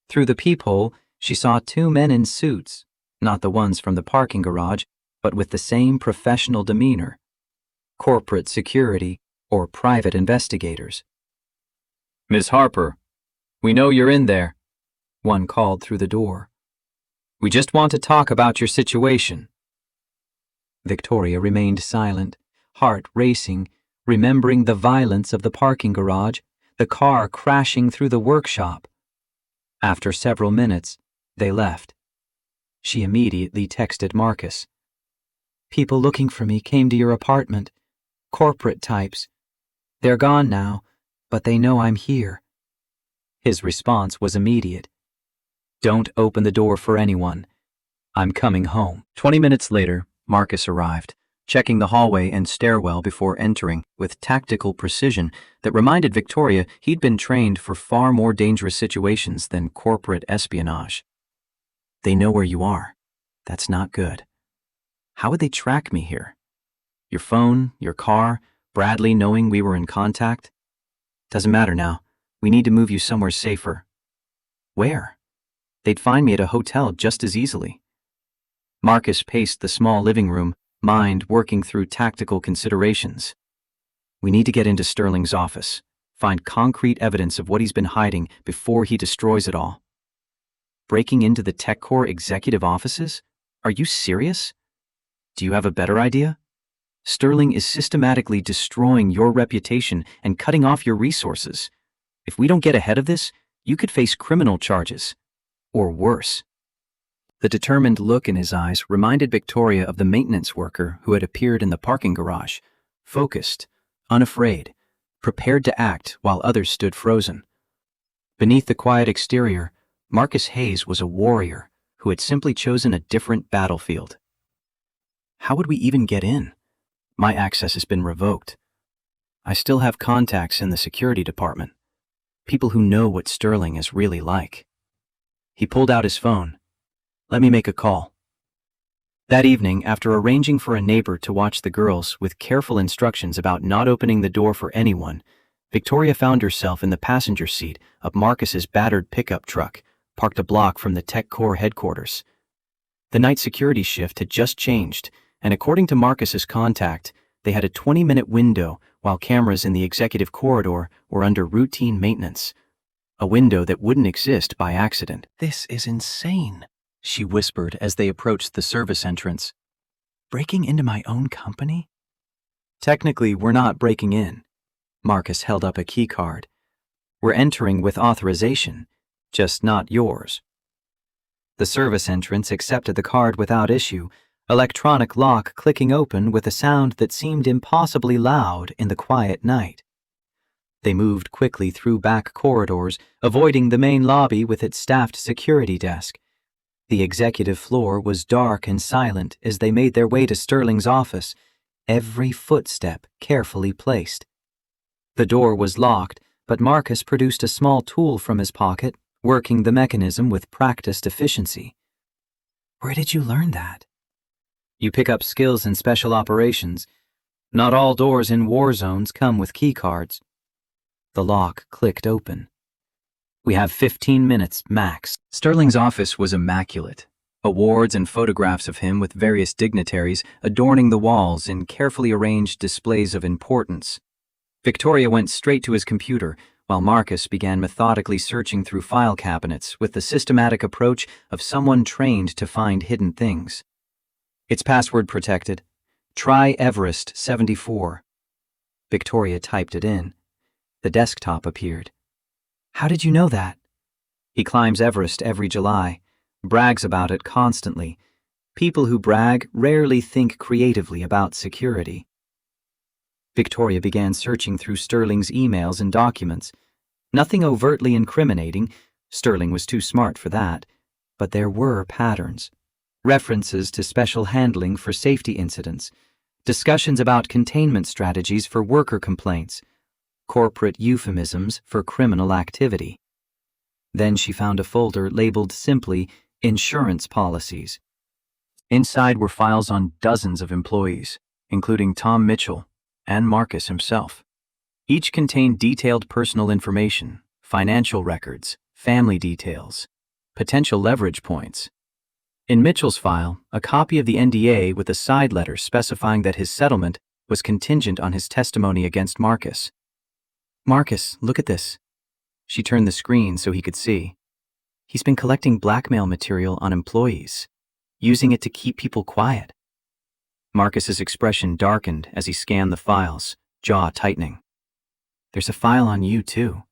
Through the peephole, she saw 2 men in suits, not the ones from the parking garage, but with the same professional demeanor. Corporate security or private investigators. Miss Harper, we know you're in there, one called through the door. We just want to talk about your situation. Victoria remained silent, heart racing, remembering the violence of the parking garage, the car crashing through the workshop. After several minutes, they left. She immediately texted Marcus. People looking for me came to your apartment. Corporate types. They're gone now, but they know I'm here. His response was immediate. Don't open the door for anyone. I'm coming home. 20 minutes later, Marcus arrived, checking the hallway and stairwell before entering with tactical precision that reminded Victoria he'd been trained for far more dangerous situations than corporate espionage. They know where you are. That's not good. How would they track me here? Your phone, your car, Bradley knowing we were in contact? Doesn't matter now. We need to move you somewhere safer. Where? They'd find me at a hotel just as easily. Marcus paced the small living room, mind working through tactical considerations. We need to get into Sterling's office, find concrete evidence of what he's been hiding before he destroys it all. Breaking into the TechCore executive offices? Are you serious? Do you have a better idea? Sterling is systematically destroying your reputation and cutting off your resources. If we don't get ahead of this, you could face criminal charges. Or worse. The determined look in his eyes reminded Victoria of the maintenance worker who had appeared in the parking garage, focused, unafraid, prepared to act while others stood frozen. Beneath the quiet exterior, Marcus Hayes was a warrior who had simply chosen a different battlefield. How would we even get in? My access has been revoked. I still have contacts in the security department, people who know what Sterling is really like. He pulled out his phone. Let me make a call. That evening, after arranging for a neighbor to watch the girls with careful instructions about not opening the door for anyone, Victoria found herself in the passenger seat of Marcus's battered pickup truck, parked a block from the TechCore headquarters. The night security shift had just changed, and according to Marcus's contact, they had a 20-minute window while cameras in the executive corridor were under routine maintenance. A window that wouldn't exist by accident. This is insane, she whispered as they approached the service entrance. Breaking into my own company? Technically, we're not breaking in. Marcus held up a key card. We're entering with authorization, just not yours. The service entrance accepted the card without issue, electronic lock clicking open with a sound that seemed impossibly loud in the quiet night. They moved quickly through back corridors, avoiding the main lobby with its staffed security desk. The executive floor was dark and silent as they made their way to Sterling's office, every footstep carefully placed. The door was locked, but Marcus produced a small tool from his pocket, working the mechanism with practiced efficiency. Where did you learn that? You pick up skills in special operations. Not all doors in war zones come with key cards. The lock clicked open. We have 15 minutes, max. Sterling's office was immaculate. Awards and photographs of him with various dignitaries adorning the walls in carefully arranged displays of importance. Victoria went straight to his computer, while Marcus began methodically searching through file cabinets with the systematic approach of someone trained to find hidden things. It's password protected. Try Everest 74. Victoria typed it in. The desktop appeared. How did you know that? He climbs Everest every July, brags about it constantly. People who brag rarely think creatively about security. Victoria began searching through Sterling's emails and documents. Nothing overtly incriminating. Sterling was too smart for that. But there were patterns. References to special handling for safety incidents. Discussions about containment strategies for worker complaints. Corporate euphemisms for criminal activity. Then she found a folder labeled simply Insurance Policies. Inside were files on dozens of employees, including Tom Mitchell and Marcus himself. Each contained detailed personal information, financial records, family details, potential leverage points. In Mitchell's file, a copy of the NDA with a side letter specifying that his settlement was contingent on his testimony against Marcus. Marcus, look at this. She turned the screen so he could see. He's been collecting blackmail material on employees, using it to keep people quiet. Marcus's expression darkened as he scanned the files, jaw tightening. There's a file on you, too.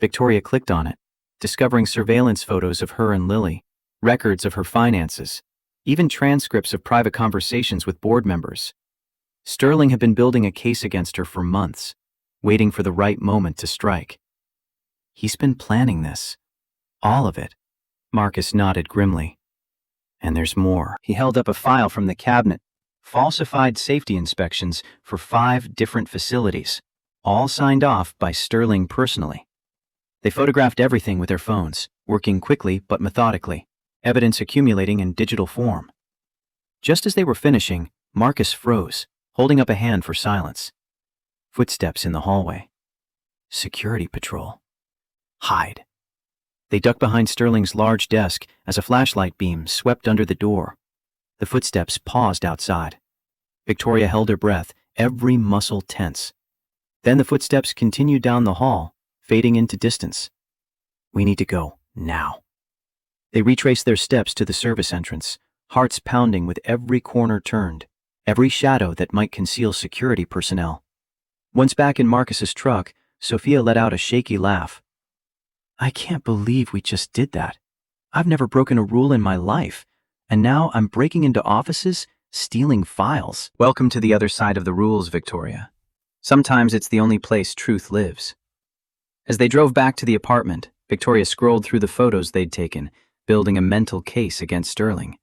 Victoria clicked on it, discovering surveillance photos of her and Lily, records of her finances, even transcripts of private conversations with board members. Sterling had been building a case against her for months, waiting for the right moment to strike. He's been planning this. All of it. Marcus nodded grimly. And there's more. He held up a file from the cabinet. Falsified safety inspections for 5 different facilities, all signed off by Sterling personally. They photographed everything with their phones, working quickly but methodically, evidence accumulating in digital form. Just as they were finishing, Marcus froze, holding up a hand for silence. Footsteps in the hallway. Security patrol. Hide. They ducked behind Sterling's large desk as a flashlight beam swept under the door. The footsteps paused outside. Victoria held her breath, every muscle tense. Then the footsteps continued down the hall, fading into distance. We need to go, now. They retraced their steps to the service entrance, hearts pounding with every corner turned, every shadow that might conceal security personnel. Once back in Marcus's truck, Sophia let out a shaky laugh. I can't believe we just did that. I've never broken a rule in my life. And now I'm breaking into offices, stealing files. Welcome to the other side of the rules, Victoria. Sometimes it's the only place truth lives. As they drove back to the apartment, Victoria scrolled through the photos they'd taken, building a mental case against Sterling.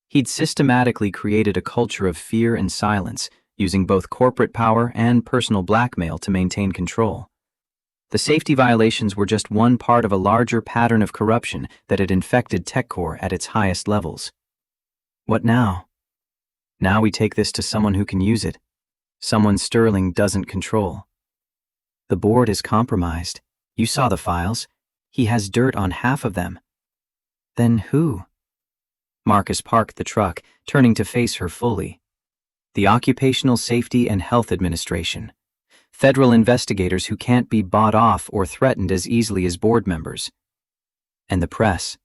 He'd systematically created a culture of fear and silence, using both corporate power and personal blackmail to maintain control. The safety violations were just one part of a larger pattern of corruption that had infected TechCore at its highest levels. What now? Now we take this to someone who can use it, someone Sterling doesn't control. The board is compromised. You saw the files. He has dirt on half of them. Then who? Marcus parked the truck, turning to face her fully. The Occupational Safety and Health Administration. Federal investigators who can't be bought off or threatened as easily as board members. And the press.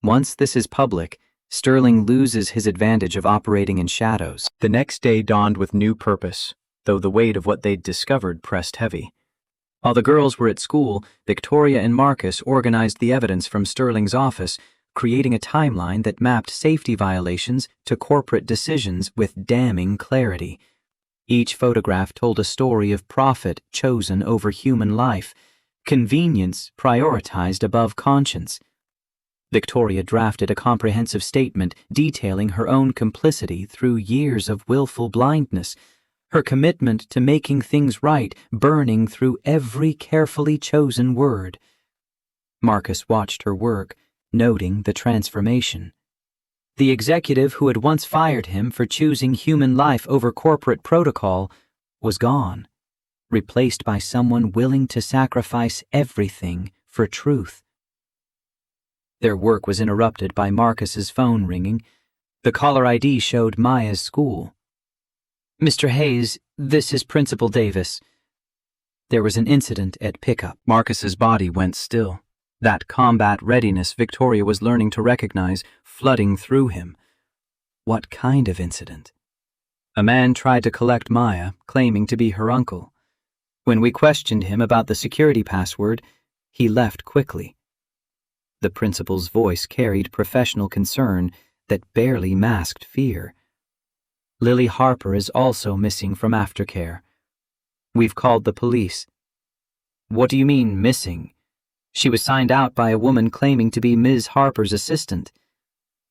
Once this is public, Sterling loses his advantage of operating in shadows. The next day dawned with new purpose, though the weight of what they'd discovered pressed heavy. While the girls were at school, Victoria and Marcus organized the evidence from Sterling's office, creating a timeline that mapped safety violations to corporate decisions with damning clarity. Each photograph told a story of profit chosen over human life, convenience prioritized above conscience. Victoria drafted a comprehensive statement detailing her own complicity through years of willful blindness, her commitment to making things right burning through every carefully chosen word. Marcus watched her work, noting the transformation. The executive who had once fired him for choosing human life over corporate protocol was gone, replaced by someone willing to sacrifice everything for truth. Their work was interrupted by Marcus's phone ringing. The caller ID showed Maya's school. Mr. Hayes, this is Principal Davis. There was an incident at pickup. Marcus's body went still. That combat readiness Victoria was learning to recognize flooding through him. What kind of incident? A man tried to collect Maya, claiming to be her uncle. When we questioned him about the security password, he left quickly. The principal's voice carried professional concern that barely masked fear. Lily Harper is also missing from aftercare. We've called the police. What do you mean, missing? She was signed out by a woman claiming to be Ms. Harper's assistant.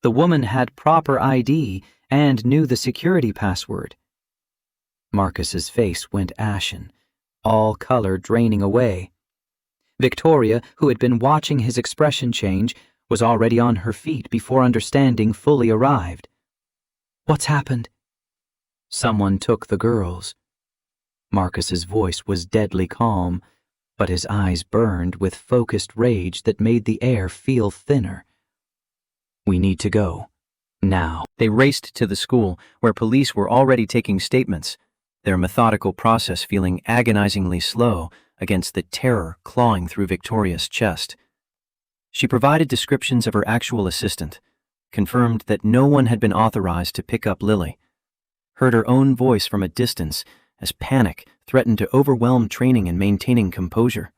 The woman had proper ID and knew the security password. Marcus's face went ashen, all color draining away. Victoria, who had been watching his expression change, was already on her feet before understanding fully arrived. What's happened? Someone took the girls. Marcus's voice was deadly calm, but his eyes burned with focused rage that made the air feel thinner. We need to go. Now. They raced to the school, where police were already taking statements, their methodical process feeling agonizingly slow against the terror clawing through Victoria's chest. She provided descriptions of her actual assistant, confirmed that no one had been authorized to pick up Lily, heard her own voice from a distance as panic threatened to overwhelm training and maintaining composure.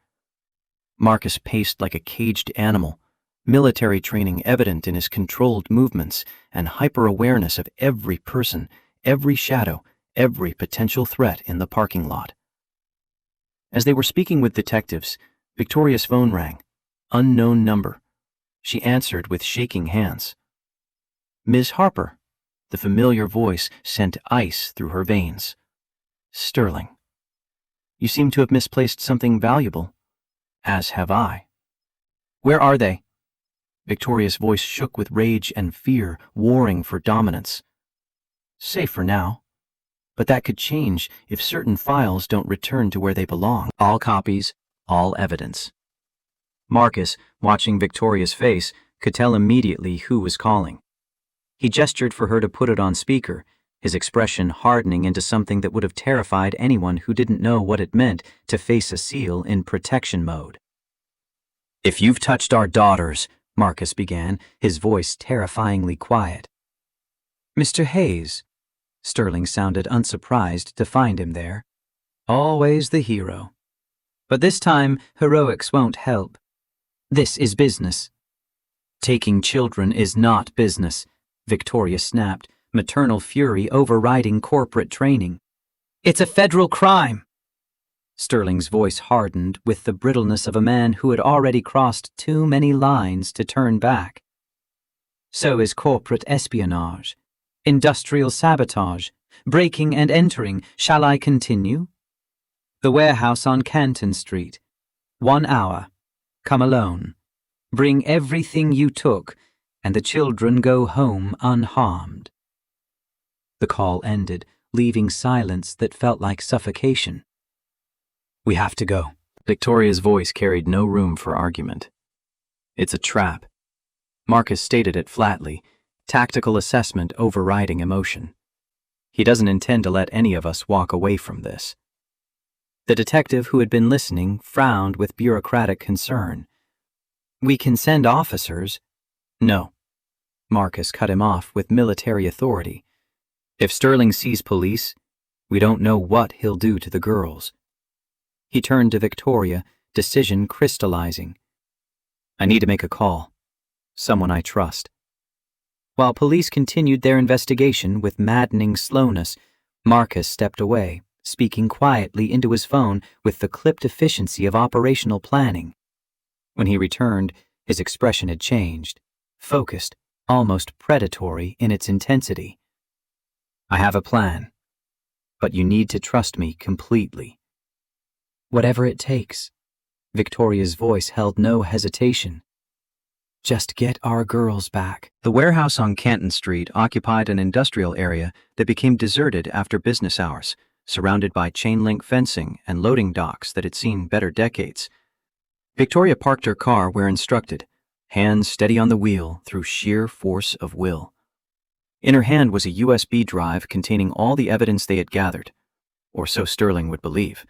Marcus paced like a caged animal, military training evident in his controlled movements and hyper-awareness of every person, every shadow, every potential threat in the parking lot. As they were speaking with detectives, Victoria's phone rang. Unknown number. She answered with shaking hands. Miss Harper. The familiar voice sent ice through her veins. Sterling. You seem to have misplaced something valuable. As have I. Where are they? Victoria's voice shook with rage and fear, warring for dominance. Safe for now. But that could change if certain files don't return to where they belong. All copies, all evidence. Marcus, watching Victoria's face, could tell immediately who was calling. He gestured for her to put it on speaker, his expression hardening into something that would have terrified anyone who didn't know what it meant to face a SEAL in protection mode. If you've touched our daughters, Marcus began, his voice terrifyingly quiet. Mr. Hayes. Sterling sounded unsurprised to find him there. Always the hero. But this time, heroics won't help. This is business. Taking children is not business, Victoria snapped, maternal fury overriding corporate training. It's a federal crime. Sterling's voice hardened with the brittleness of a man who had already crossed too many lines to turn back. So is corporate espionage, industrial sabotage, breaking and entering. Shall I continue? The warehouse on Canton Street. 1 hour. Come alone. Bring everything you took, and the children go home unharmed. The call ended, leaving silence that felt like suffocation. We have to go. Victoria's voice carried no room for argument. It's a trap. Marcus stated it flatly, tactical assessment overriding emotion. He doesn't intend to let any of us walk away from this. The detective who had been listening frowned with bureaucratic concern. We can send officers. No. Marcus cut him off with military authority. If Sterling sees police, we don't know what he'll do to the girls. He turned to Victoria, decision crystallizing. I need to make a call. Someone I trust. While police continued their investigation with maddening slowness, Marcus stepped away, speaking quietly into his phone with the clipped efficiency of operational planning. When he returned, his expression had changed, focused, almost predatory in its intensity. I have a plan, but you need to trust me completely. Whatever it takes. Victoria's voice held no hesitation. Just get our girls back. The warehouse on Canton Street occupied an industrial area that became deserted after business hours, surrounded by chain-link fencing and loading docks that had seen better decades. Victoria parked her car where instructed, hands steady on the wheel through sheer force of will. In her hand was a USB drive containing all the evidence they had gathered, or so Sterling would believe.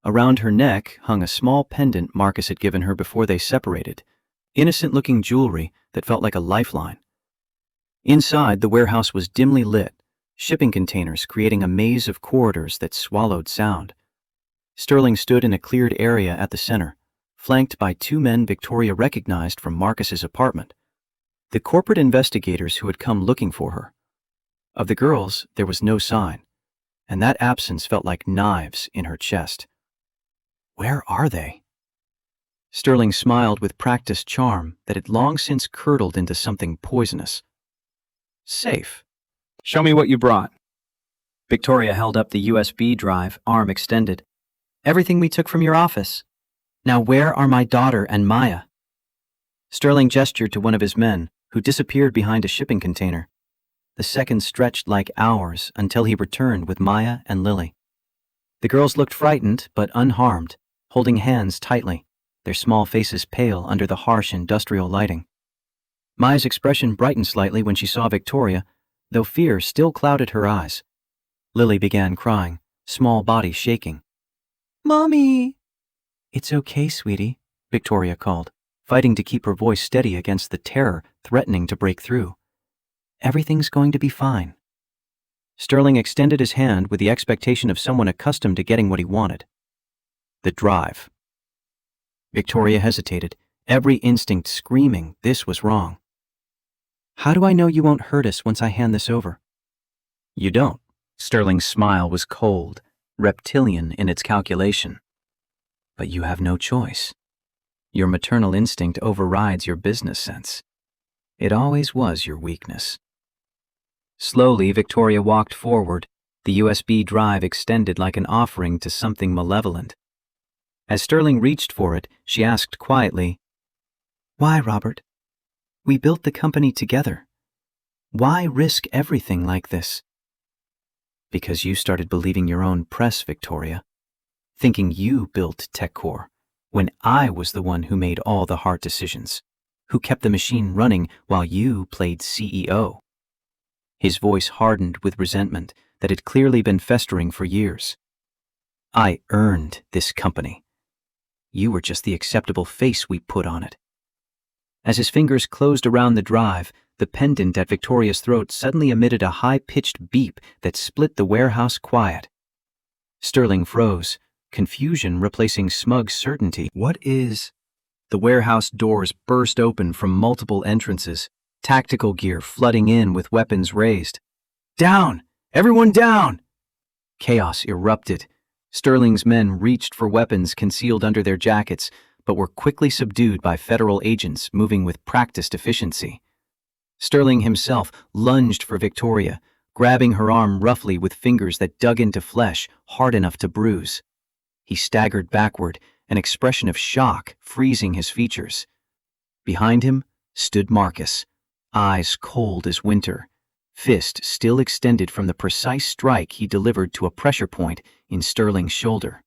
Around her neck hung a small pendant Marcus had given her before they separated, innocent-looking jewelry that felt like a lifeline. Inside, the warehouse was dimly lit, shipping containers creating a maze of corridors that swallowed sound. Sterling stood in a cleared area at the center, flanked by 2 men Victoria recognized from Marcus's apartment, the corporate investigators who had come looking for her. Of the girls, there was no sign, and that absence felt like knives in her chest. Where are they? Sterling smiled with practiced charm that had long since curdled into something poisonous. Safe. Show me what you brought. Victoria held up the USB drive, arm extended. Everything we took from your office. Now where are my daughter and Maya? Sterling gestured to one of his men, who disappeared behind a shipping container. The seconds stretched like hours until he returned with Maya and Lily. The girls looked frightened but unharmed, holding hands tightly, their small faces pale under the harsh industrial lighting. Maya's expression brightened slightly when she saw Victoria, though fear still clouded her eyes. Lily began crying, small body shaking. Mommy! It's okay, sweetie, Victoria called, fighting to keep her voice steady against the terror threatening to break through. Everything's going to be fine. Sterling extended his hand with the expectation of someone accustomed to getting what he wanted. The drive. Victoria hesitated, every instinct screaming this was wrong. How do I know you won't hurt us once I hand this over? You don't. Sterling's smile was cold, reptilian in its calculation. But you have no choice. Your maternal instinct overrides your business sense. It always was your weakness. Slowly, Victoria walked forward, the USB drive extended like an offering to something malevolent. As Sterling reached for it, she asked quietly, "Why, Robert? We built the company together. Why risk everything like this?" "Because you started believing your own press, Victoria. Thinking you built TechCore, when I was the one who made all the hard decisions, who kept the machine running while you played CEO. His voice hardened with resentment that had clearly been festering for years. "I earned this company. You were just the acceptable face we put on it." As his fingers closed around the drive, the pendant at Victoria's throat suddenly emitted a high-pitched beep that split the warehouse quiet. Sterling froze, confusion replacing smug certainty. "What is—" The warehouse doors burst open from multiple entrances, tactical gear flooding in with weapons raised. "Down! Everyone down!" Chaos erupted. Sterling's men reached for weapons concealed under their jackets, but were quickly subdued by federal agents moving with practiced efficiency. Sterling himself lunged for Victoria, grabbing her arm roughly with fingers that dug into flesh hard enough to bruise. He staggered backward, an expression of shock freezing his features. Behind him stood Marcus, eyes cold as winter, fist still extended from the precise strike he delivered to a pressure point in Sterling's shoulder.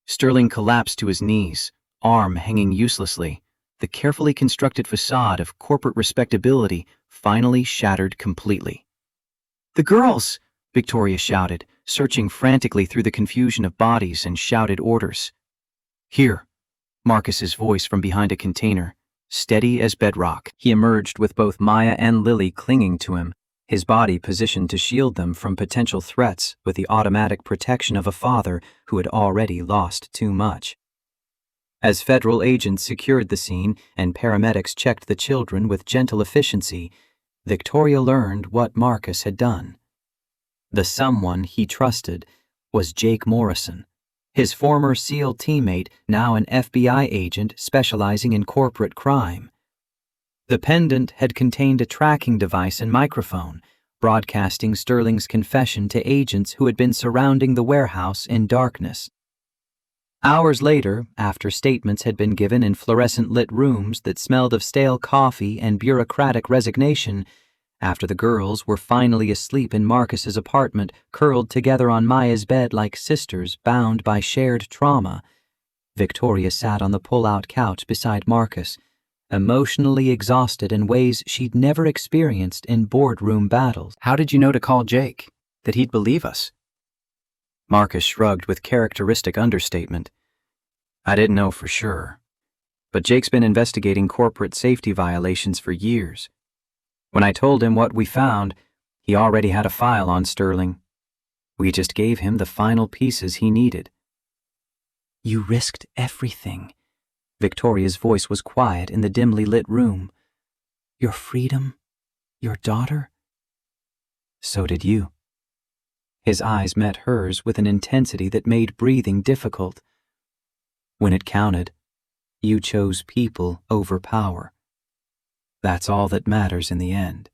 Sterling collapsed to his knees, arm hanging uselessly, the carefully constructed facade of corporate respectability finally shattered completely. "The girls!" Victoria shouted, searching frantically through the confusion of bodies and shouted orders. "Here," Marcus's voice from behind a container, steady as bedrock. He emerged with both Maya and Lily clinging to him, his body positioned to shield them from potential threats with the automatic protection of a father who had already lost too much. As federal agents secured the scene and paramedics checked the children with gentle efficiency, Victoria learned what Marcus had done. The someone he trusted was Jake Morrison, his former SEAL teammate, now an FBI agent specializing in corporate crime. The pendant had contained a tracking device and microphone, broadcasting Sterling's confession to agents who had been surrounding the warehouse in darkness. Hours later, after statements had been given in fluorescent-lit rooms that smelled of stale coffee and bureaucratic resignation, after the girls were finally asleep in Marcus's apartment, curled together on Maya's bed like sisters bound by shared trauma, Victoria sat on the pull-out couch beside Marcus, emotionally exhausted in ways she'd never experienced in boardroom battles. "How did you know to call Jake? That he'd believe us?" Marcus shrugged with characteristic understatement. "I didn't know for sure. But Jake's been investigating corporate safety violations for years. When I told him what we found, he already had a file on Sterling. We just gave him the final pieces he needed." "You risked everything." Victoria's voice was quiet in the dimly lit room. "Your freedom, your daughter." "So did you." His eyes met hers with an intensity that made breathing difficult. "When it counted, you chose people over power. That's all that matters in the end."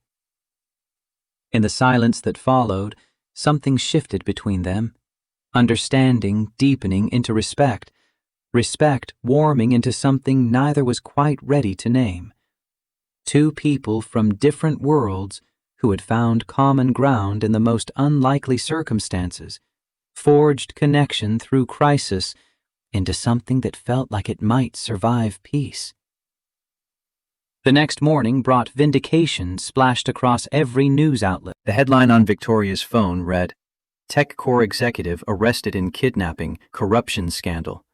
In the silence that followed, something shifted between them, understanding deepening into respect, respect warming into something neither was quite ready to name. Two people from different worlds who had found common ground in the most unlikely circumstances, forged connection through crisis into something that felt like it might survive peace. The next morning brought vindication splashed across every news outlet. The headline on Victoria's phone read, "TechCore executive arrested in kidnapping, corruption scandal."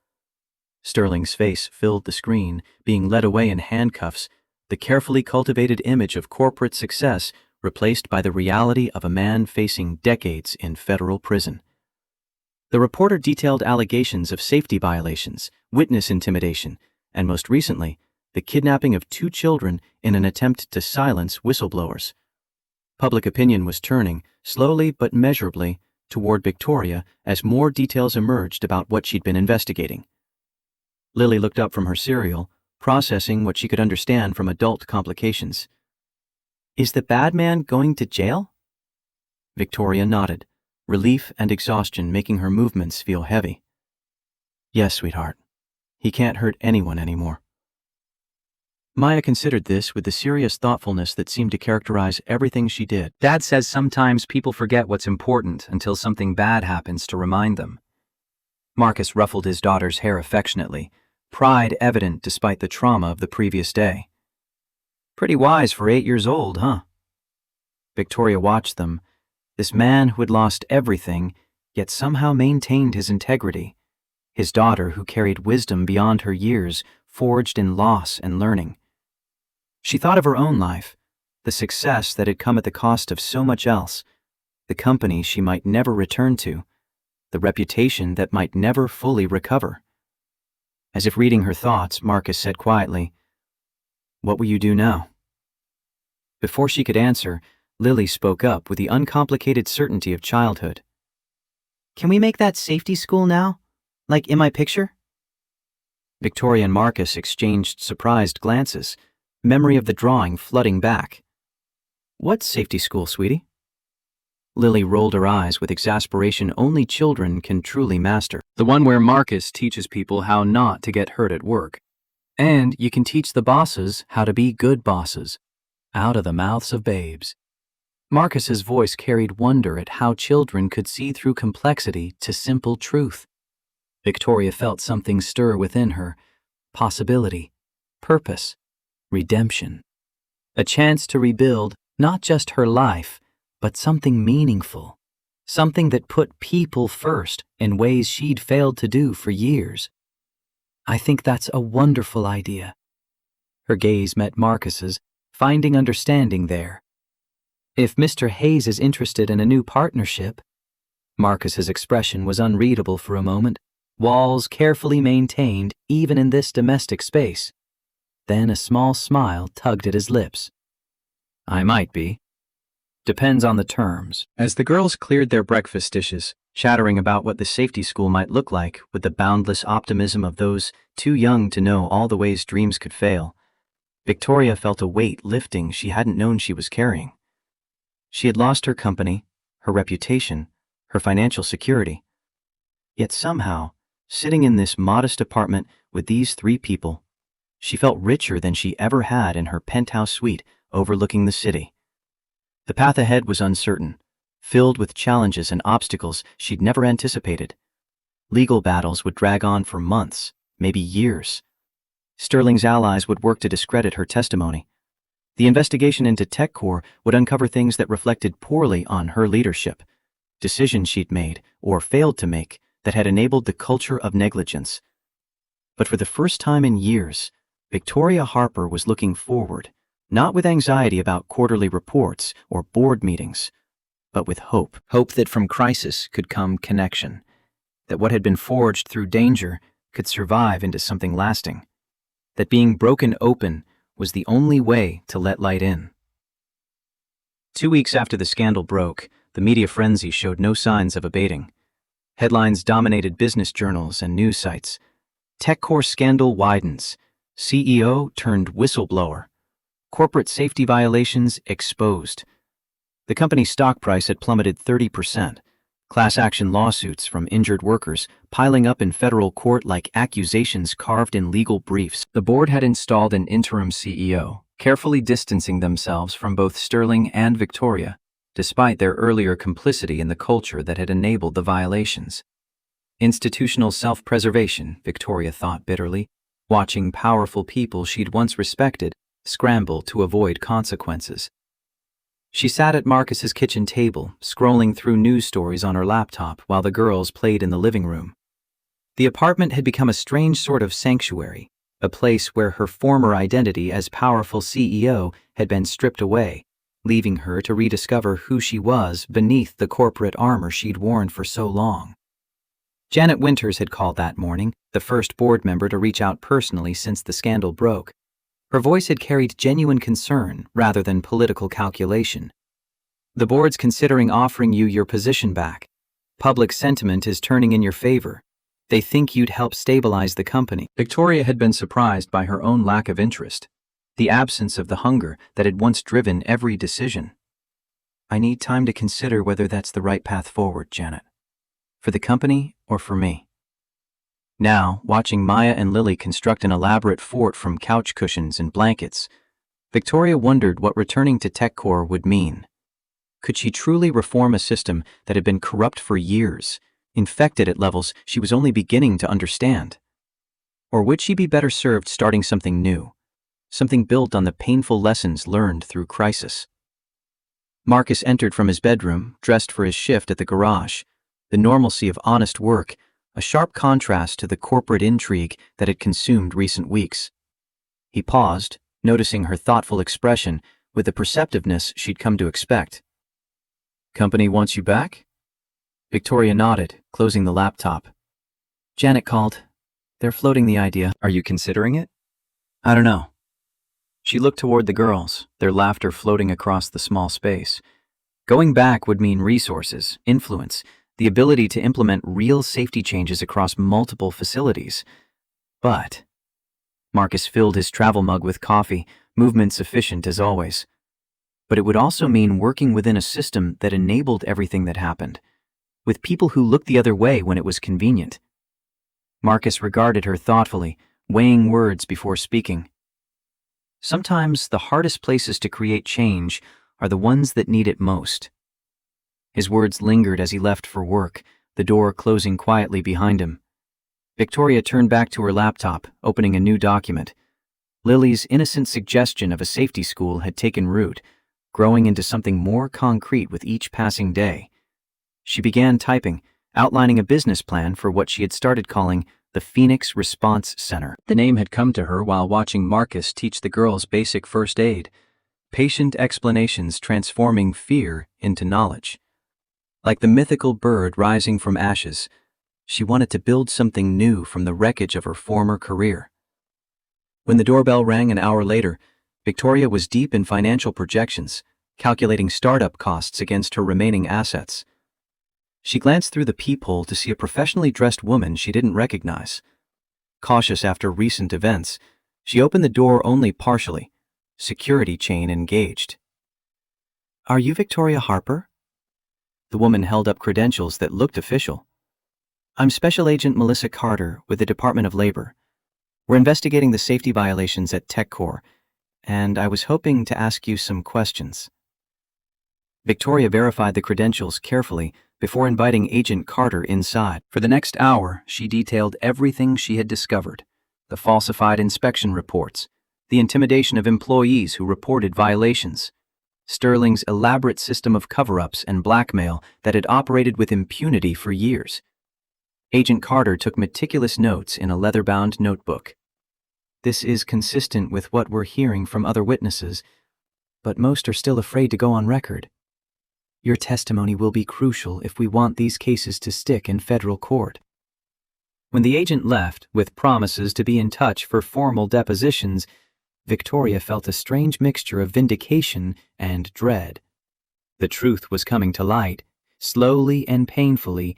Sterling's face filled the screen, being led away in handcuffs, the carefully cultivated image of corporate success replaced by the reality of a man facing decades in federal prison. The reporter detailed allegations of safety violations, witness intimidation, and most recently, the kidnapping of 2 children in an attempt to silence whistleblowers. Public opinion was turning, slowly but measurably, toward Victoria as more details emerged about what she'd been investigating. Lily looked up from her cereal, processing what she could understand from adult complications. Is the bad man going to jail? Victoria nodded, relief and exhaustion making her movements feel heavy. Yes, sweetheart. He can't hurt anyone anymore. Maya considered this with the serious thoughtfulness that seemed to characterize everything she did. Dad says sometimes people forget what's important until something bad happens to remind them. Marcus ruffled his daughter's hair affectionately, pride evident despite the trauma of the previous day. Pretty wise for 8 years old, huh? Victoria watched them. This man who had lost everything, yet somehow maintained his integrity. His daughter who carried wisdom beyond her years, forged in loss and learning. She thought of her own life, the success that had come at the cost of so much else, the company she might never return to, the reputation that might never fully recover. As if reading her thoughts, Marcus said quietly, "What will you do now?" Before she could answer, Lily spoke up with the uncomplicated certainty of childhood. "Can we make that safety school now? Like in my picture?" Victoria and Marcus exchanged surprised glances, memory of the drawing flooding back. "What safety school, sweetie?" Lily rolled her eyes with exasperation only children can truly master. "The one where Marcus teaches people how not to get hurt at work. And you can teach the bosses how to be good bosses. Out of the mouths of babes." Marcus's voice carried wonder at how children could see through complexity to simple truth. Victoria felt something stir within her, possibility, purpose, redemption. A chance to rebuild not just her life, but something meaningful, something that put people first in ways she'd failed to do for years. "I think that's a wonderful idea." Her gaze met Marcus's, finding understanding there. "If Mr. Hayes is interested in a new partnership..." Marcus's expression was unreadable for a moment, walls carefully maintained even in this domestic space. Then a small smile tugged at his lips. "I might be. Depends on the terms." As the girls cleared their breakfast dishes, chattering about what the safety school might look like with the boundless optimism of those too young to know all the ways dreams could fail, Victoria felt a weight lifting she hadn't known she was carrying. She had lost her company, her reputation, her financial security. Yet somehow, sitting in this modest apartment with these 3 people, she felt richer than she ever had in her penthouse suite overlooking the city. The path ahead was uncertain, filled with challenges and obstacles she'd never anticipated. Legal battles would drag on for months, maybe years. Sterling's allies would work to discredit her testimony. The investigation into TechCore would uncover things that reflected poorly on her leadership, decisions she'd made or failed to make that had enabled the culture of negligence. But for the first time in years, Victoria Harper was looking forward, not with anxiety about quarterly reports or board meetings, but with hope. Hope that from crisis could come connection, that what had been forged through danger could survive into something lasting, that being broken open was the only way to let light in. 2 weeks after the scandal broke, the media frenzy showed no signs of abating. Headlines dominated business journals and news sites. TechCore scandal widens. CEO turned whistleblower. Corporate safety violations exposed. The company's stock price had plummeted 30%. Class action lawsuits from injured workers piling up in federal court like accusations carved in legal briefs. The board had installed an interim CEO, carefully distancing themselves from both Sterling and Victoria, despite their earlier complicity in the culture that had enabled the violations. Institutional self-preservation, Victoria thought bitterly, watching powerful people she'd once respected scramble to avoid consequences. She sat at Marcus's kitchen table, scrolling through news stories on her laptop while the girls played in the living room. The apartment had become a strange sort of sanctuary, a place where her former identity as powerful CEO had been stripped away, leaving her to rediscover who she was beneath the corporate armor she'd worn for so long. Janet Winters had called that morning, the first board member to reach out personally since the scandal broke. Her voice had carried genuine concern rather than political calculation. "The board's considering offering you your position back. Public sentiment is turning in your favor. They think you'd help stabilize the company." Victoria had been surprised by her own lack of interest. the absence of the hunger that had once driven every decision. I need time to consider whether that's the right path forward, Janet. For the company or for me. Now, watching Maya and Lily construct an elaborate fort from couch cushions and blankets, Victoria wondered what returning to TechCore would mean. Could she truly reform a system that had been corrupt for years, infected at levels she was only beginning to understand? Or would she be better served starting something new, something built on the painful lessons learned through crisis? Marcus entered from his bedroom, dressed for his shift at the garage, the normalcy of honest work, a sharp contrast to the corporate intrigue that had consumed recent weeks. He paused, noticing her thoughtful expression with the perceptiveness she'd come to expect. "Company wants you back?" Victoria nodded, closing the laptop. "Janet called. They're floating the idea. Are you considering it?" "I don't know." She looked toward the girls, their laughter floating across the small space. Going back would mean resources, influence, the ability to implement real safety changes across multiple facilities. But Marcus filled his travel mug with coffee, movement sufficient as always. But it would also mean working within a system that enabled everything that happened, with people who looked the other way when it was convenient. Marcus regarded her thoughtfully, weighing words before speaking. Sometimes the hardest places to create change are the ones that need it most. His words lingered as he left for work, the door closing quietly behind him. Victoria turned back to her laptop, opening a new document. Lily's innocent suggestion of a safety school had taken root, growing into something more concrete with each passing day. She began typing, outlining a business plan for what she had started calling the Phoenix Response Center. The name had come to her while watching Marcus teach the girls basic first aid, patient explanations transforming fear into knowledge. Like the mythical bird rising from ashes, she wanted to build something new from the wreckage of her former career. When the doorbell rang an hour later, Victoria was deep in financial projections, calculating startup costs against her remaining assets. She glanced through the peephole to see a professionally dressed woman she didn't recognize. Cautious after recent events, she opened the door only partially, security chain engaged. "Are you Victoria Harper?" The woman held up credentials that looked official. "I'm Special Agent Melissa Carter with the Department of Labor. We're investigating the safety violations at TechCore, and I was hoping to ask you some questions." Victoria verified the credentials carefully before inviting Agent Carter inside. For the next hour, she detailed everything she had discovered: the falsified inspection reports, the intimidation of employees who reported violations, Sterling's elaborate system of cover-ups and blackmail that had operated with impunity for years. Agent Carter took meticulous notes in a leather-bound notebook. "This is consistent with what we're hearing from other witnesses, but most are still afraid to go on record. Your testimony will be crucial if we want these cases to stick in federal court." When the agent left, with promises to be in touch for formal depositions, Victoria felt a strange mixture of vindication and dread. The truth was coming to light, slowly and painfully,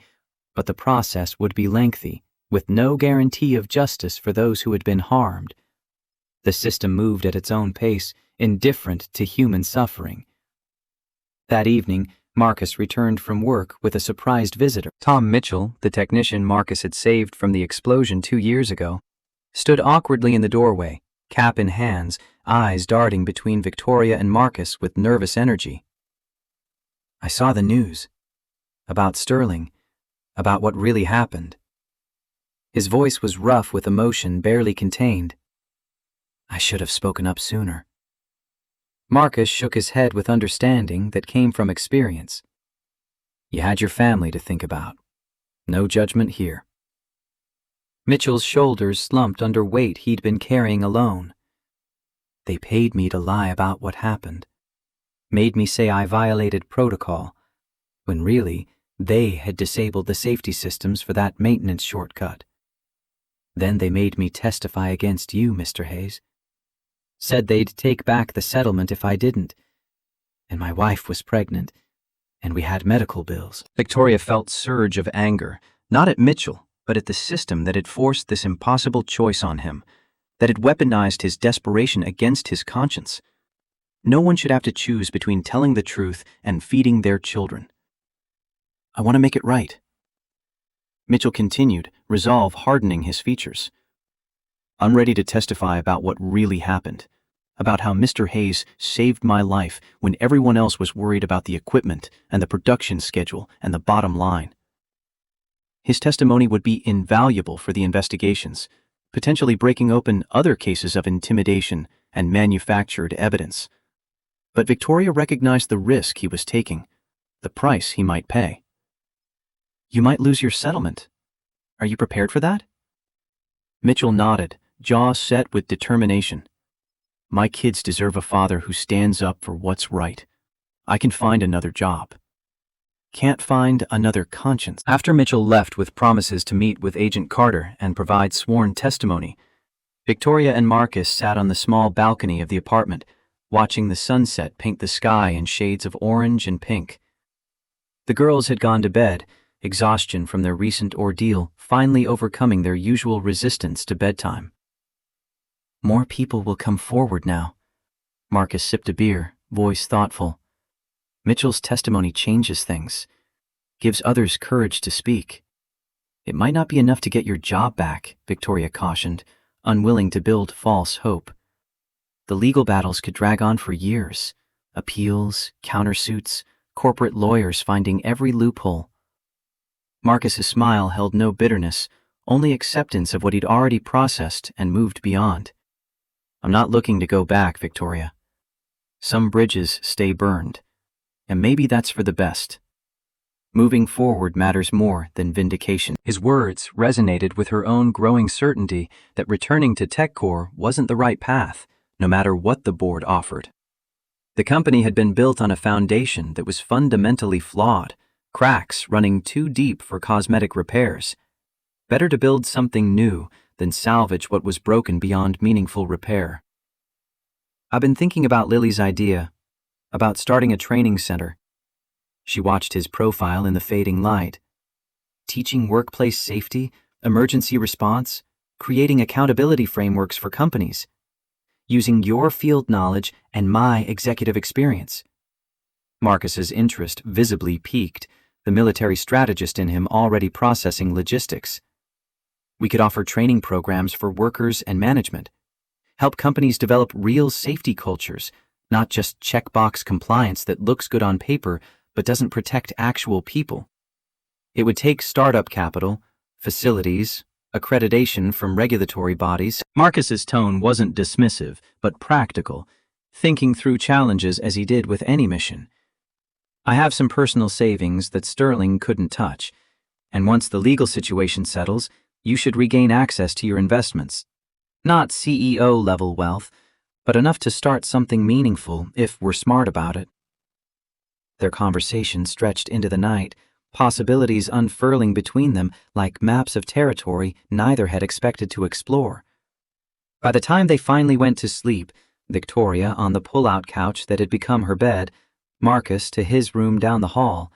but the process would be lengthy, with no guarantee of justice for those who had been harmed. The system moved at its own pace, indifferent to human suffering. That evening, Marcus returned from work with a surprised visitor. Tom Mitchell, the technician Marcus had saved from the explosion 2 years ago, stood awkwardly in the doorway, cap in hands, eyes darting between Victoria and Marcus with nervous energy. "I saw the news. About Sterling. About what really happened." His voice was rough with emotion barely contained. "I should have spoken up sooner." Marcus shook his head with understanding that came from experience. "You had your family to think about. No judgment here." Mitchell's shoulders slumped under weight he'd been carrying alone. "They paid me to lie about what happened. Made me say I violated protocol, when really they had disabled the safety systems for that maintenance shortcut. Then they made me testify against you, Mr. Hayes. Said they'd take back the settlement if I didn't. And my wife was pregnant, and we had medical bills." Victoria felt surge of anger, not at Mitchell, but at the system that had forced this impossible choice on him. that had weaponized his desperation against his conscience. No one should have to choose between telling the truth and feeding their children. I want to make it right. Mitchell continued, resolve hardening his features. I'm ready to testify about what really happened, about how Mr. Hayes saved my life when everyone else was worried about the equipment and the production schedule and the bottom line. His testimony would be invaluable for the investigations, potentially breaking open other cases of intimidation and manufactured evidence. But Victoria recognized the risk he was taking, the price he might pay. You might lose your settlement. Are you prepared for that? Mitchell nodded, jaw set with determination. My kids deserve a father who stands up for what's right. I can find another job. Can't find another conscience. After Mitchell left with promises to meet with Agent Carter and provide sworn testimony, Victoria and Marcus sat on the small balcony of the apartment, watching the sunset paint the sky in shades of orange and pink. The girls had gone to bed, exhaustion from their recent ordeal finally overcoming their usual resistance to bedtime. More people will come forward now. Marcus sipped a beer, voice thoughtful. Mitchell's testimony changes things, gives others courage to speak. It might not be enough to get your job back, Victoria cautioned, unwilling to build false hope. The legal battles could drag on for years. Appeals, countersuits, corporate lawyers finding every loophole. Marcus's smile held no bitterness, only acceptance of what he'd already processed and moved beyond. I'm not looking to go back, Victoria. Some bridges stay burned, and maybe that's for the best. Moving forward matters more than vindication. His words resonated with her own growing certainty that returning to TechCore wasn't the right path, no matter what the board offered. The company had been built on a foundation that was fundamentally flawed, cracks running too deep for cosmetic repairs. Better to build something new than salvage what was broken beyond meaningful repair. I've been thinking about Lily's idea, about starting a training center. She watched his profile in the fading light. Teaching workplace safety, emergency response, creating accountability frameworks for companies. Using your field knowledge and my executive experience. Marcus's interest visibly piqued, the military strategist in him already processing logistics. We could offer training programs for workers and management, help companies develop real safety cultures, not just checkbox compliance that looks good on paper but doesn't protect actual people. It would take startup capital, facilities, accreditation from regulatory bodies. Marcus's tone wasn't dismissive, but practical, thinking through challenges as he did with any mission. I have some personal savings that Sterling couldn't touch, and once the legal situation settles, you should regain access to your investments. Not CEO-level wealth, but enough to start something meaningful if we're smart about it. Their conversation stretched into the night, possibilities unfurling between them like maps of territory neither had expected to explore. By the time they finally went to sleep, Victoria on the pull-out couch that had become her bed, Marcus to his room down the hall,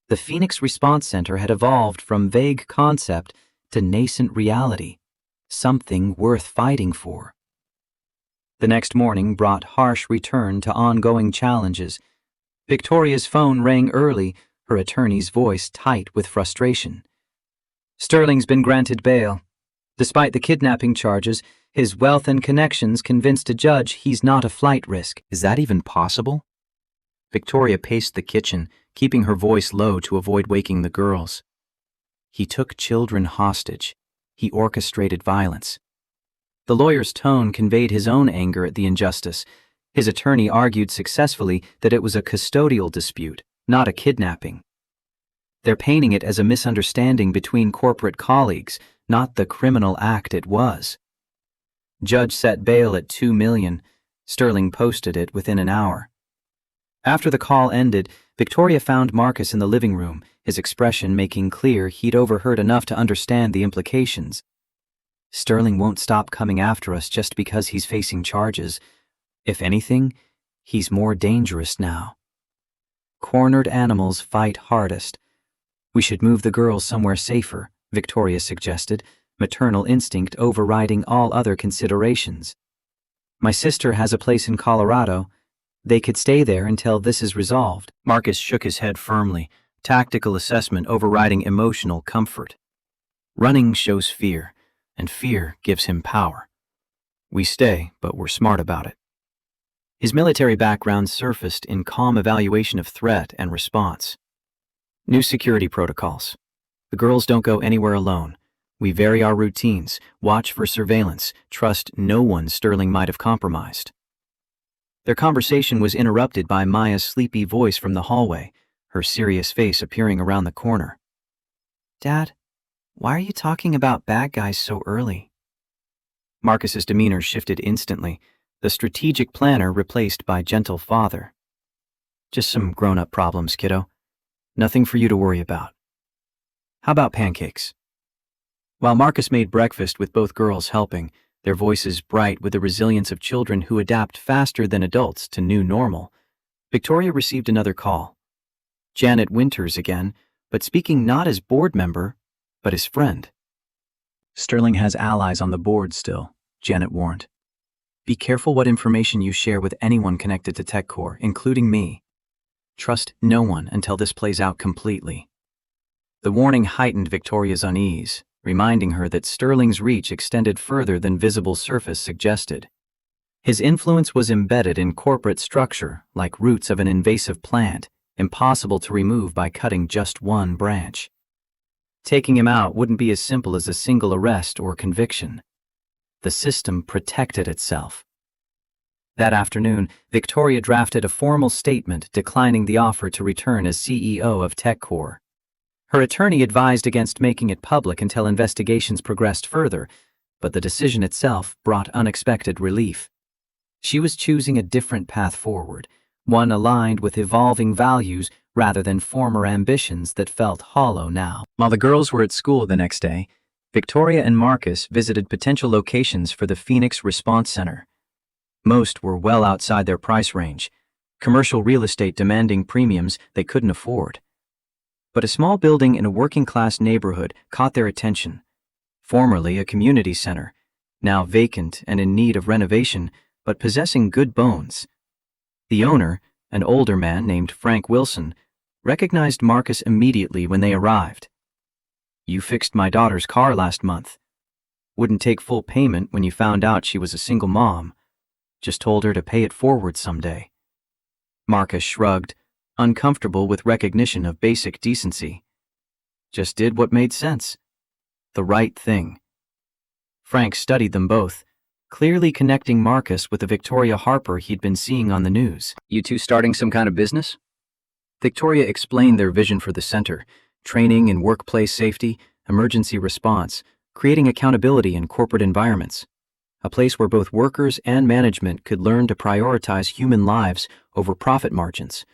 the Phoenix Response Center had evolved from vague concept to nascent reality, something worth fighting for. The next morning brought harsh return to ongoing challenges. Victoria's phone rang early, her attorney's voice tight with frustration. Sterling's been granted bail. Despite the kidnapping charges, his wealth and connections convinced a judge he's not a flight risk. Is that even possible? Victoria paced the kitchen, keeping her voice low to avoid waking the girls. He took children hostage. He orchestrated violence. The lawyer's tone conveyed his own anger at the injustice. His attorney argued successfully that it was a custodial dispute, not a kidnapping. They're painting it as a misunderstanding between corporate colleagues, not the criminal act it was. Judge set bail at $2 million. Sterling posted it within an hour. After the call ended, Victoria found Marcus in the living room, his expression making clear he'd overheard enough to understand the implications. Sterling won't stop coming after us just because he's facing charges. If anything, he's more dangerous now. Cornered animals fight hardest. We should move the girls somewhere safer, Victoria suggested, maternal instinct overriding all other considerations. My sister has a place in Colorado. They could stay there until this is resolved. Marcus shook his head firmly, tactical assessment overriding emotional comfort. Running shows fear, and fear gives him power. We stay, but we're smart about it. His military background surfaced in calm evaluation of threat and response. New security protocols. The girls don't go anywhere alone. We vary our routines, watch for surveillance, trust no one Sterling might have compromised. Their conversation was interrupted by Maya's sleepy voice from the hallway, her serious face appearing around the corner. Dad, why are you talking about bad guys so early? Marcus's demeanor shifted instantly, the strategic planner replaced by gentle father. Just some grown-up problems, kiddo. Nothing for you to worry about. How about pancakes? While Marcus made breakfast with both girls helping, their voices bright with the resilience of children who adapt faster than adults to new normal, Victoria received another call. Janet Winters again, but speaking not as board member, but as friend. Sterling has allies on the board still, Janet warned. Be careful what information you share with anyone connected to TechCore, including me. Trust no one until this plays out completely. The warning heightened Victoria's unease, reminding her that Sterling's reach extended further than visible surface suggested. His influence was embedded in corporate structure like roots of an invasive plant, impossible to remove by cutting just one branch. Taking him out wouldn't be as simple as a single arrest or conviction. The system protected itself. That afternoon, Victoria drafted a formal statement declining the offer to return as CEO of TechCore. Her attorney advised against making it public until investigations progressed further, but the decision itself brought unexpected relief. She was choosing a different path forward, one aligned with evolving values rather than former ambitions that felt hollow now. While the girls were at school the next day, Victoria and Marcus visited potential locations for the Phoenix Response Center. Most were well outside their price range, commercial real estate demanding premiums they couldn't afford. But a small building in a working-class neighborhood caught their attention. Formerly a community center, now vacant and in need of renovation, but possessing good bones. The owner, an older man named Frank Wilson, recognized Marcus immediately when they arrived. You fixed my daughter's car last month. Wouldn't take full payment when you found out she was a single mom. Just told her to pay it forward someday. Marcus shrugged, uncomfortable with recognition of basic decency. Just did what made sense. The right thing. Frank studied them both, clearly connecting Marcus with the Victoria Harper he'd been seeing on the news. You two starting some kind of business? Victoria explained their vision for the center, training in workplace safety, emergency response, creating accountability in corporate environments. A place where both workers and management could learn to prioritize human lives over profit margins,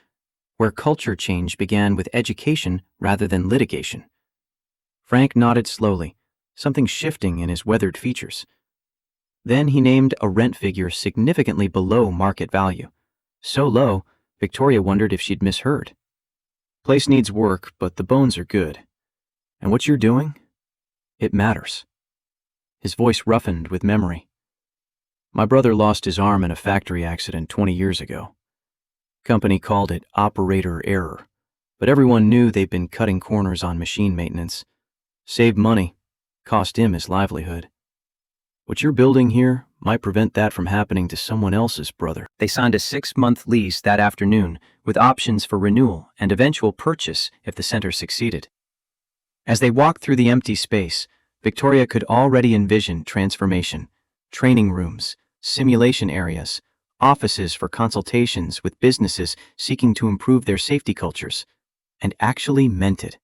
where culture change began with education rather than litigation. Frank nodded slowly, something shifting in his weathered features. Then he named a rent figure significantly below market value. So low, Victoria wondered if she'd misheard. Place needs work, but the bones are good. And what you're doing? It matters. His voice roughened with memory. My brother lost his arm in a factory accident 20 years ago. Company called it operator error, but everyone knew they'd been cutting corners on machine maintenance. Saved money, cost him his livelihood. What you're building here might prevent that from happening to someone else's brother. They signed a 6-month lease that afternoon with options for renewal and eventual purchase if the center succeeded. As they walked through the empty space, Victoria could already envision transformation, training rooms, simulation areas, offices for consultations with businesses seeking to improve their safety cultures, and actually meant it.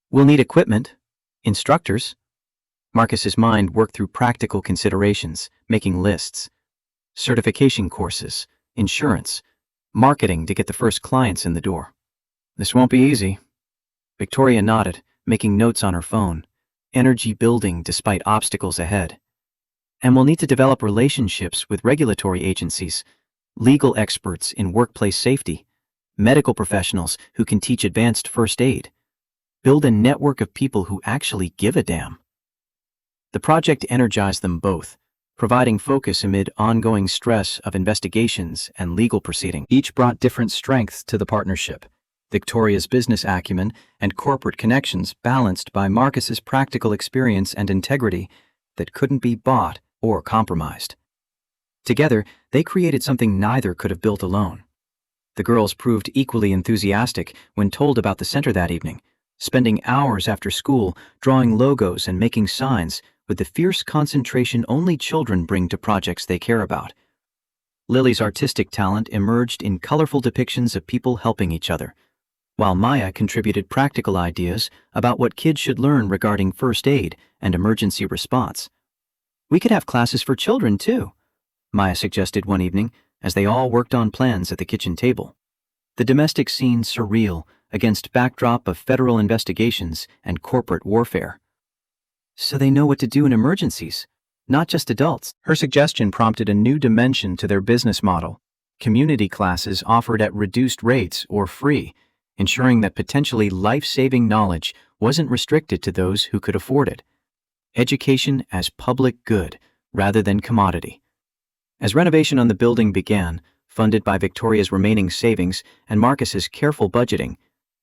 We'll need equipment, instructors. Marcus's mind worked through practical considerations, making lists. Certification courses, insurance, marketing to get the first clients in the door. This won't be easy. Victoria nodded, making notes on her phone, energy building despite obstacles ahead. And we'll need to develop relationships with regulatory agencies, legal experts in workplace safety, medical professionals who can teach advanced first aid. Build a network of people who actually give a damn. The project energized them both, providing focus amid ongoing stress of investigations and legal proceedings. Each brought different strengths to the partnership. Victoria's business acumen and corporate connections balanced by Marcus's practical experience and integrity that couldn't be bought or compromised. Together, they created something neither could have built alone. The girls proved equally enthusiastic when told about the center that evening, spending hours after school drawing logos and making signs with the fierce concentration only children bring to projects they care about. Lily's artistic talent emerged in colorful depictions of people helping each other, while Maya contributed practical ideas about what kids should learn regarding first aid and emergency response. "We could have classes for children, too," Maya suggested one evening as they all worked on plans at the kitchen table. The domestic scene surreal against backdrop of federal investigations and corporate warfare. "So they know what to do in emergencies, not just adults." Her suggestion prompted a new dimension to their business model: community classes offered at reduced rates or free, ensuring that potentially life-saving knowledge wasn't restricted to those who could afford it. Education as public good rather than commodity. As renovation on the building began, funded by Victoria's remaining savings and Marcus's careful budgeting,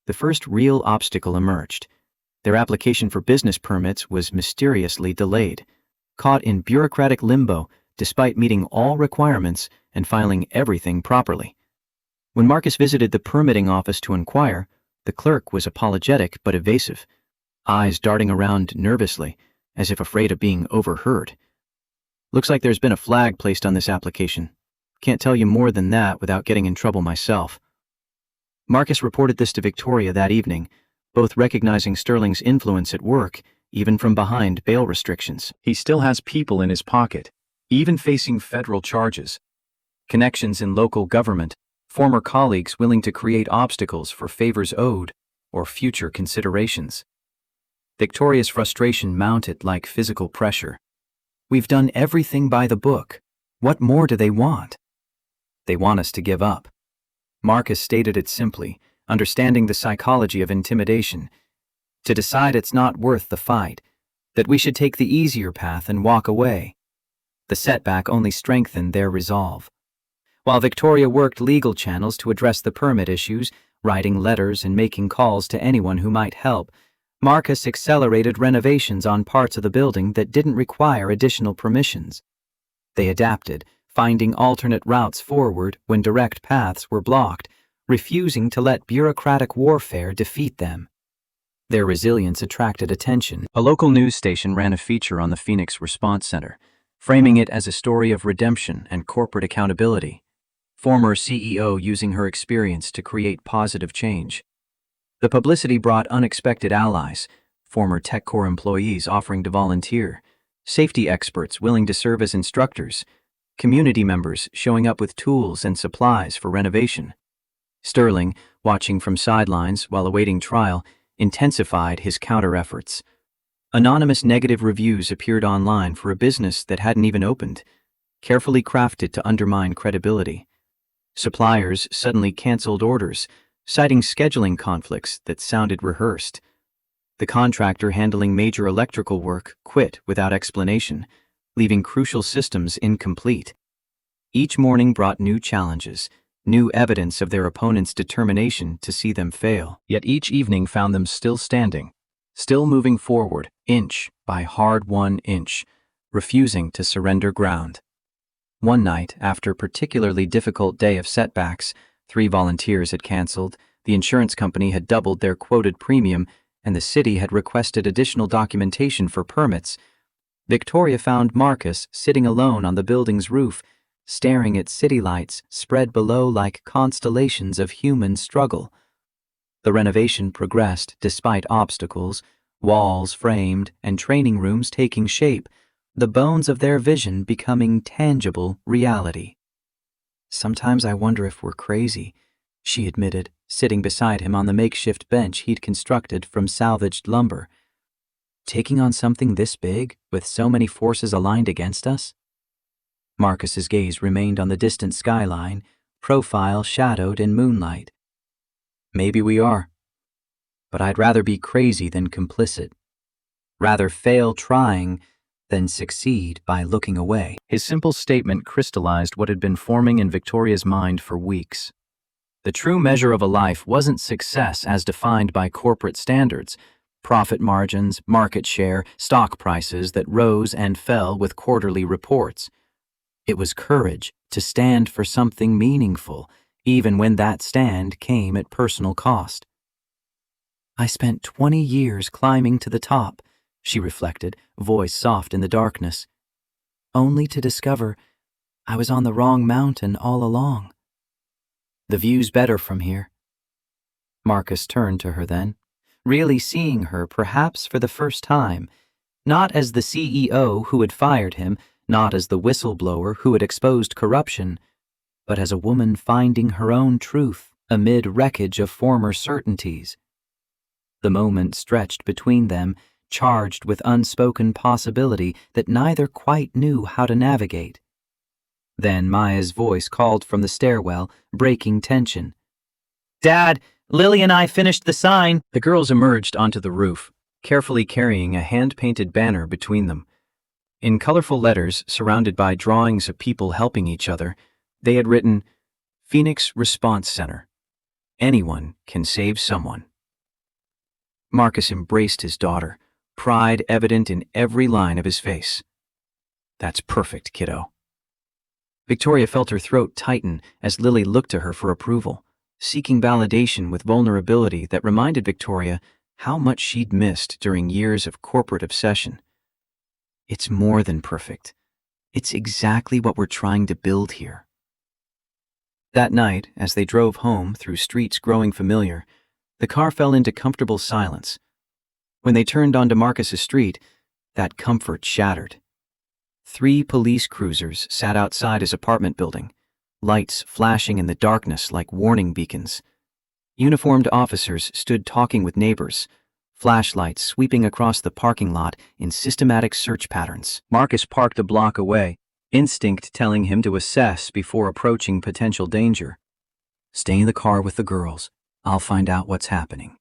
the first real obstacle emerged. Their application for business permits was mysteriously delayed, caught in bureaucratic limbo despite meeting all requirements and filing everything properly. When Marcus visited the permitting office to inquire, the clerk was apologetic but evasive, eyes darting around nervously, as if afraid of being overheard. "Looks like there's been a flag placed on this application. Can't tell you more than that without getting in trouble myself." Marcus reported this to Victoria that evening, both recognizing Sterling's influence at work, even from behind bail restrictions. He still has people in his pocket, even facing federal charges. Connections in local government, former colleagues willing to create obstacles for favors owed or future considerations. Victoria's frustration mounted like physical pressure. "We've done everything by the book. What more do they want?" "They want us to give up." Marcus stated it simply, understanding the psychology of intimidation. To decide it's not worth the fight, that we should take the easier path and walk away. The setback only strengthened their resolve. While Victoria worked legal channels to address the permit issues, writing letters and making calls to anyone who might help, Marcus accelerated renovations on parts of the building that didn't require additional permissions. They adapted, finding alternate routes forward when direct paths were blocked, refusing to let bureaucratic warfare defeat them. Their resilience attracted attention. A local news station ran a feature on the Phoenix Response Center, framing it as a story of redemption and corporate accountability. Former CEO using her experience to create positive change. The publicity brought unexpected allies, former TechCore employees offering to volunteer, safety experts willing to serve as instructors, community members showing up with tools and supplies for renovation. Sterling, watching from sidelines while awaiting trial, intensified his counter-efforts. Anonymous negative reviews appeared online for a business that hadn't even opened, carefully crafted to undermine credibility. Suppliers suddenly canceled orders, citing scheduling conflicts that sounded rehearsed. The contractor handling major electrical work quit without explanation, leaving crucial systems incomplete. Each morning brought new challenges, new evidence of their opponent's determination to see them fail. Yet each evening found them still standing, still moving forward, inch by hard-won inch, refusing to surrender ground. One night, after a particularly difficult day of setbacks, 3 volunteers had canceled, the insurance company had doubled their quoted premium, and the city had requested additional documentation for permits, Victoria found Marcus sitting alone on the building's roof, staring at city lights spread below like constellations of human struggle. The renovation progressed despite obstacles, walls framed and training rooms taking shape, the bones of their vision becoming tangible reality. "Sometimes I wonder if we're crazy," she admitted, sitting beside him on the makeshift bench he'd constructed from salvaged lumber. "Taking on something this big, with so many forces aligned against us?" Marcus's gaze remained on the distant skyline, profile shadowed in moonlight. "Maybe we are. But I'd rather be crazy than complicit. Rather fail trying then succeed by looking away. His simple statement crystallized what had been forming in Victoria's mind for weeks. The true measure of a life wasn't success as defined by corporate standards, profit margins, market share, stock prices that rose and fell with quarterly reports. It was courage to stand for something meaningful, even when that stand came at personal cost. "I spent 20 years climbing to the top," she reflected, voice soft in the darkness, "only to discover I was on the wrong mountain all along. The view's better from here." Marcus turned to her then, really seeing her perhaps for the first time, not as the CEO who had fired him, not as the whistleblower who had exposed corruption, but as a woman finding her own truth amid wreckage of former certainties. The moment stretched between them, charged with unspoken possibility that neither quite knew how to navigate. Then Maya's voice called from the stairwell, breaking tension. "Dad, Lily and I finished the sign." The girls emerged onto the roof, carefully carrying a hand-painted banner between them. In colorful letters, surrounded by drawings of people helping each other, they had written, "Phoenix Response Center. Anyone can save someone." Marcus embraced his daughter, pride evident in every line of his face. "That's perfect, kiddo." Victoria felt her throat tighten as Lily looked to her for approval, seeking validation with vulnerability that reminded Victoria how much she'd missed during years of corporate obsession. "It's more than perfect. It's exactly what we're trying to build here." That night, as they drove home through streets growing familiar, the car fell into comfortable silence. When they turned onto Marcus's street, that comfort shattered. 3 police cruisers sat outside his apartment building, lights flashing in the darkness like warning beacons. Uniformed officers stood talking with neighbors, flashlights sweeping across the parking lot in systematic search patterns. Marcus parked a block away, instinct telling him to assess before approaching potential danger. "Stay in the car with the girls. I'll find out what's happening."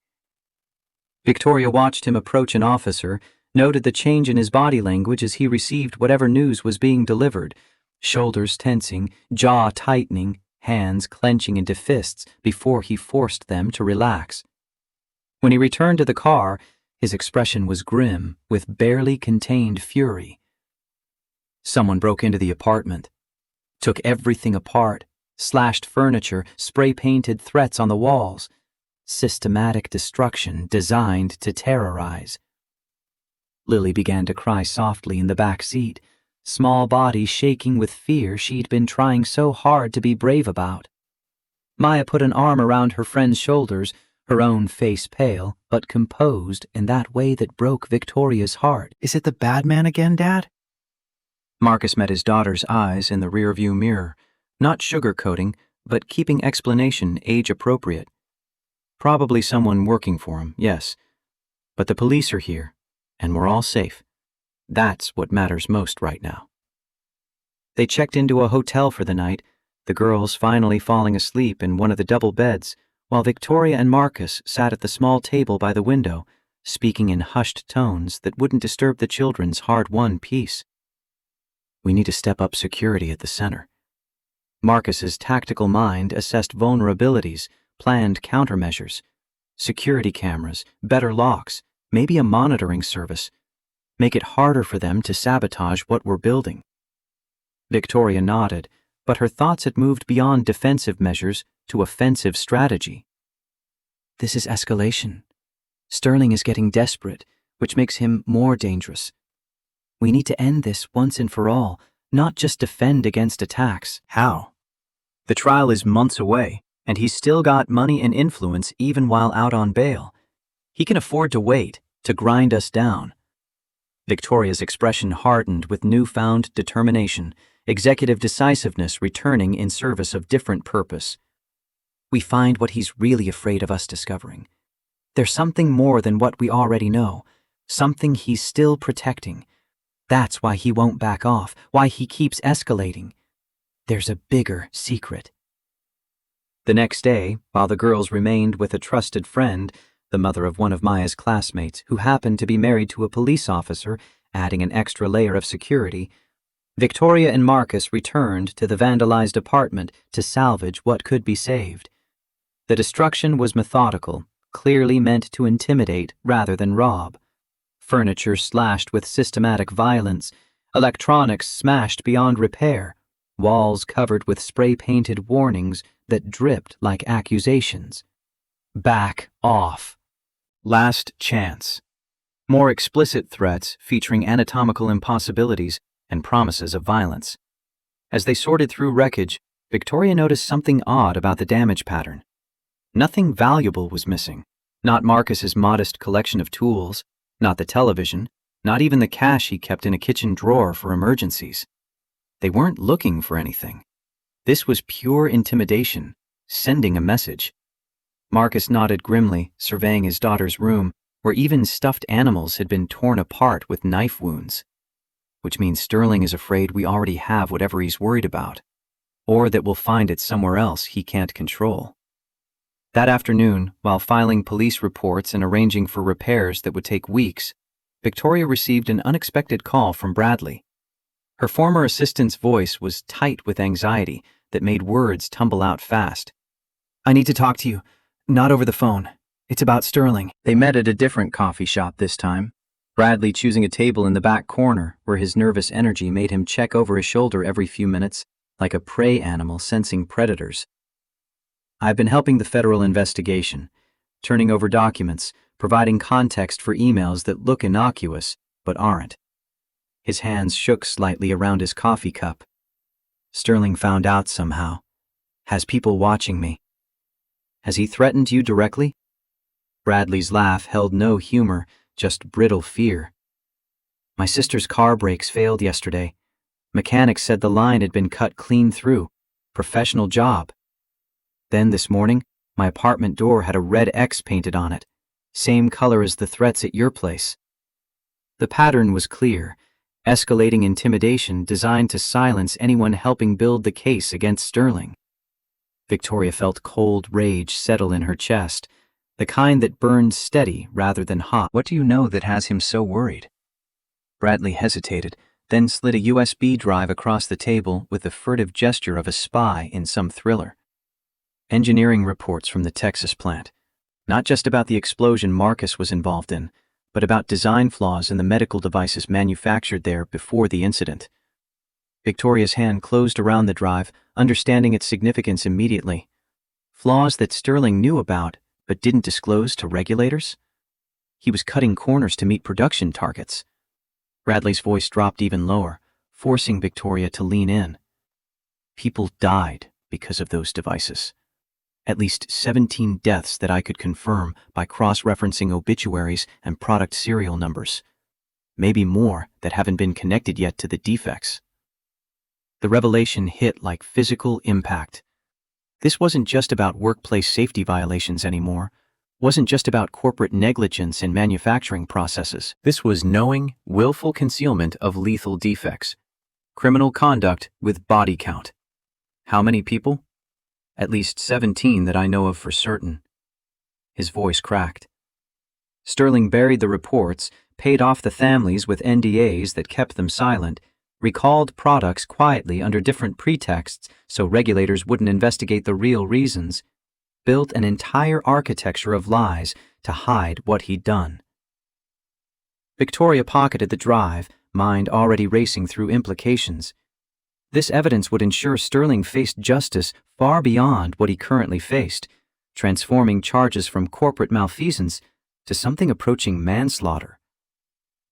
Victoria watched him approach an officer, noted the change in his body language as he received whatever news was being delivered, shoulders tensing, jaw tightening, hands clenching into fists before he forced them to relax. When he returned to the car, his expression was grim, with barely contained fury. Someone broke into the apartment, took everything apart, slashed furniture, spray-painted threats on the walls. Systematic destruction designed to terrorize. Lily began to cry softly in the back seat, small body shaking with fear she'd been trying so hard to be brave about. Maya put an arm around her friend's shoulders, her own face pale, but composed in that way that broke Victoria's heart. "Is it the bad man again, Dad?" Marcus met his daughter's eyes in the rearview mirror, not sugarcoating, but keeping explanation age-appropriate. "Probably someone working for him, yes. But the police are here, and we're all safe. That's what matters most right now." They checked into a hotel for the night, the girls finally falling asleep in one of the double beds, while Victoria and Marcus sat at the small table by the window, speaking in hushed tones that wouldn't disturb the children's hard-won peace. "We need to step up security at the center." Marcus's tactical mind assessed vulnerabilities, planned countermeasures, security cameras, better locks, maybe a monitoring service. Make it harder for them to sabotage what we're building. Victoria nodded, but her thoughts had moved beyond defensive measures to offensive strategy. "This is escalation. Sterling is getting desperate, which makes him more dangerous. We need to end this once and for all, not just defend against attacks." "How?" "The trial is months away, and he's still got money and influence even while out on bail. He can afford to wait, to grind us down." Victoria's expression hardened with newfound determination, executive decisiveness returning in service of different purpose. "We find what he's really afraid of us discovering. There's something more than what we already know, something he's still protecting. That's why he won't back off, why he keeps escalating. There's a bigger secret." The next day, while the girls remained with a trusted friend, the mother of one of Maya's classmates who happened to be married to a police officer adding an extra layer of security. Victoria and Marcus returned to the vandalized apartment to salvage what could be saved. The destruction was methodical, clearly meant to intimidate rather than rob. Furniture slashed with systematic violence, electronics smashed beyond repair, walls covered with spray-painted warnings that dripped like accusations. Back off. Last chance. More explicit threats featuring anatomical impossibilities and promises of violence. As they sorted through wreckage, Victoria noticed something odd about the damage pattern. Nothing valuable was missing. Not Marcus's modest collection of tools, not the television, not even the cash he kept in a kitchen drawer for emergencies. They weren't looking for anything. This was pure intimidation, sending a message. Marcus nodded grimly, surveying his daughter's room, where even stuffed animals had been torn apart with knife wounds. Which means Sterling is afraid we already have whatever he's worried about, or that we'll find it somewhere else he can't control. That afternoon, while filing police reports and arranging for repairs that would take weeks, Victoria received an unexpected call from Bradley. Her former assistant's voice was tight with anxiety that made words tumble out fast. "I need to talk to you. Not over the phone. It's about Sterling." They met at a different coffee shop this time, Bradley choosing a table in the back corner where his nervous energy made him check over his shoulder every few minutes, like a prey animal sensing predators. "I've been helping the federal investigation, turning over documents, providing context for emails that look innocuous but aren't." His hands shook slightly around his coffee cup. "Sterling found out somehow. Has people watching me. Has he threatened you directly?" Bradley's laugh held no humor, just brittle fear. "My sister's car brakes failed yesterday. Mechanics said the line had been cut clean through. Professional job. Then this morning, my apartment door had a red X painted on it, same color as the threats at your place." The pattern was clear, escalating intimidation designed to silence anyone helping build the case against Sterling. Victoria felt cold rage settle in her chest, the kind that burned steady rather than hot. "What do you know that has him so worried?" Bradley hesitated, then slid a USB drive across the table with the furtive gesture of a spy in some thriller. "Engineering reports from the Texas plant. Not just about the explosion Marcus was involved in, but about design flaws in the medical devices manufactured there before the incident." Victoria's hand closed around the drive, understanding its significance immediately. Flaws that Sterling knew about but didn't disclose to regulators? He was cutting corners to meet production targets. Bradley's voice dropped even lower, forcing Victoria to lean in. "People died because of those devices. At least 17 deaths that I could confirm by cross-referencing obituaries and product serial numbers. Maybe more that haven't been connected yet to the defects." The revelation hit like physical impact. This wasn't just about workplace safety violations anymore, wasn't just about corporate negligence in manufacturing processes. This was knowing, willful concealment of lethal defects. Criminal conduct with body count. How many people? "At least 17 that I know of for certain." His voice cracked. Sterling buried the reports, paid off the families with NDAs that kept them silent, recalled products quietly under different pretexts so regulators wouldn't investigate the real reasons, built an entire architecture of lies to hide what he'd done. Victoria pocketed the drive, mind already racing through implications. This evidence would ensure Sterling faced justice far beyond what he currently faced, transforming charges from corporate malfeasance to something approaching manslaughter.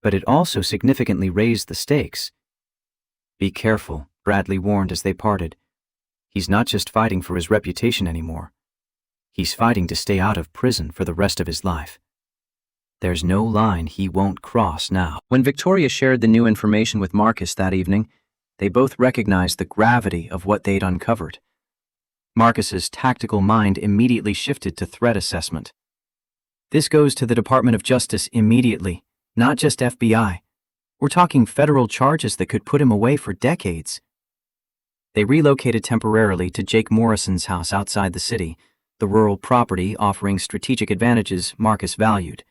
But it also significantly raised the stakes. "Be careful," Bradley warned as they parted. "He's not just fighting for his reputation anymore. He's fighting to stay out of prison for the rest of his life. There's no line he won't cross now." When Victoria shared the new information with Marcus that evening, they both recognized the gravity of what they'd uncovered. Marcus's tactical mind immediately shifted to threat assessment. "This goes to the Department of Justice immediately, not just FBI. We're talking federal charges that could put him away for decades." They relocated temporarily to Jake Morrison's house outside the city, the rural property offering strategic advantages Marcus valued.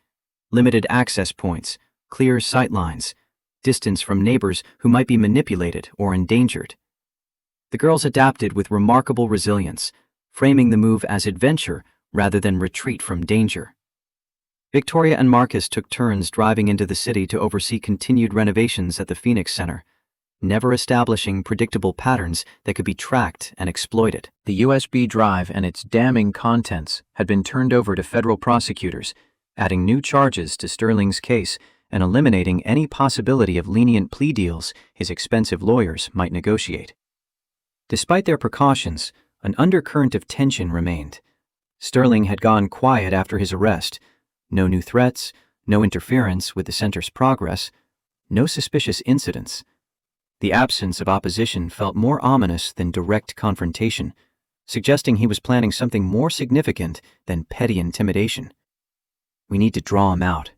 Limited access points, clear sight lines, distance from neighbors who might be manipulated or endangered. The girls adapted with remarkable resilience, framing the move as adventure rather than retreat from danger. Victoria and Marcus took turns driving into the city to oversee continued renovations at the Phoenix Center, never establishing predictable patterns that could be tracked and exploited. The USB drive and its damning contents had been turned over to federal prosecutors, adding new charges to Sterling's case and eliminating any possibility of lenient plea deals his expensive lawyers might negotiate. Despite their precautions, an undercurrent of tension remained. Sterling had gone quiet after his arrest. No new threats, no interference with the center's progress, no suspicious incidents. The absence of opposition felt more ominous than direct confrontation, suggesting he was planning something more significant than petty intimidation. "We need to draw him out,"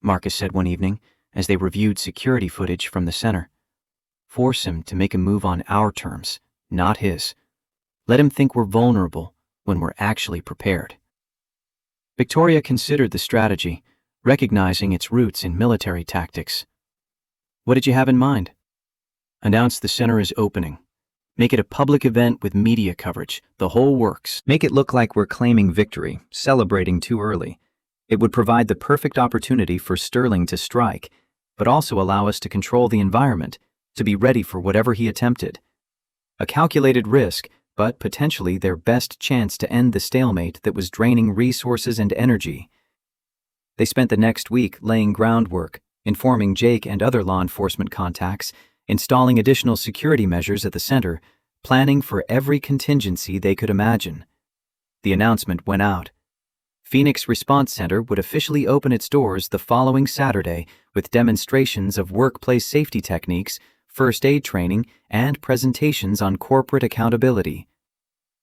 Marcus said one evening as they reviewed security footage from the center. "Force him to make a move on our terms, not his. Let him think we're vulnerable when we're actually prepared." Victoria considered the strategy, recognizing its roots in military tactics. "What did you have in mind?" "Announce the center is opening. Make it a public event with media coverage, the whole works. Make it look like we're claiming victory, celebrating too early. It would provide the perfect opportunity for Sterling to strike, but also allow us to control the environment, to be ready for whatever he attempted. A calculated risk, but potentially their best chance to end the stalemate that was draining resources and energy." They spent the next week laying groundwork, informing Jake and other law enforcement contacts, installing additional security measures at the center, planning for every contingency they could imagine. The announcement went out. Phoenix Response Center would officially open its doors the following Saturday with demonstrations of workplace safety techniques, first aid training, and presentations on corporate accountability.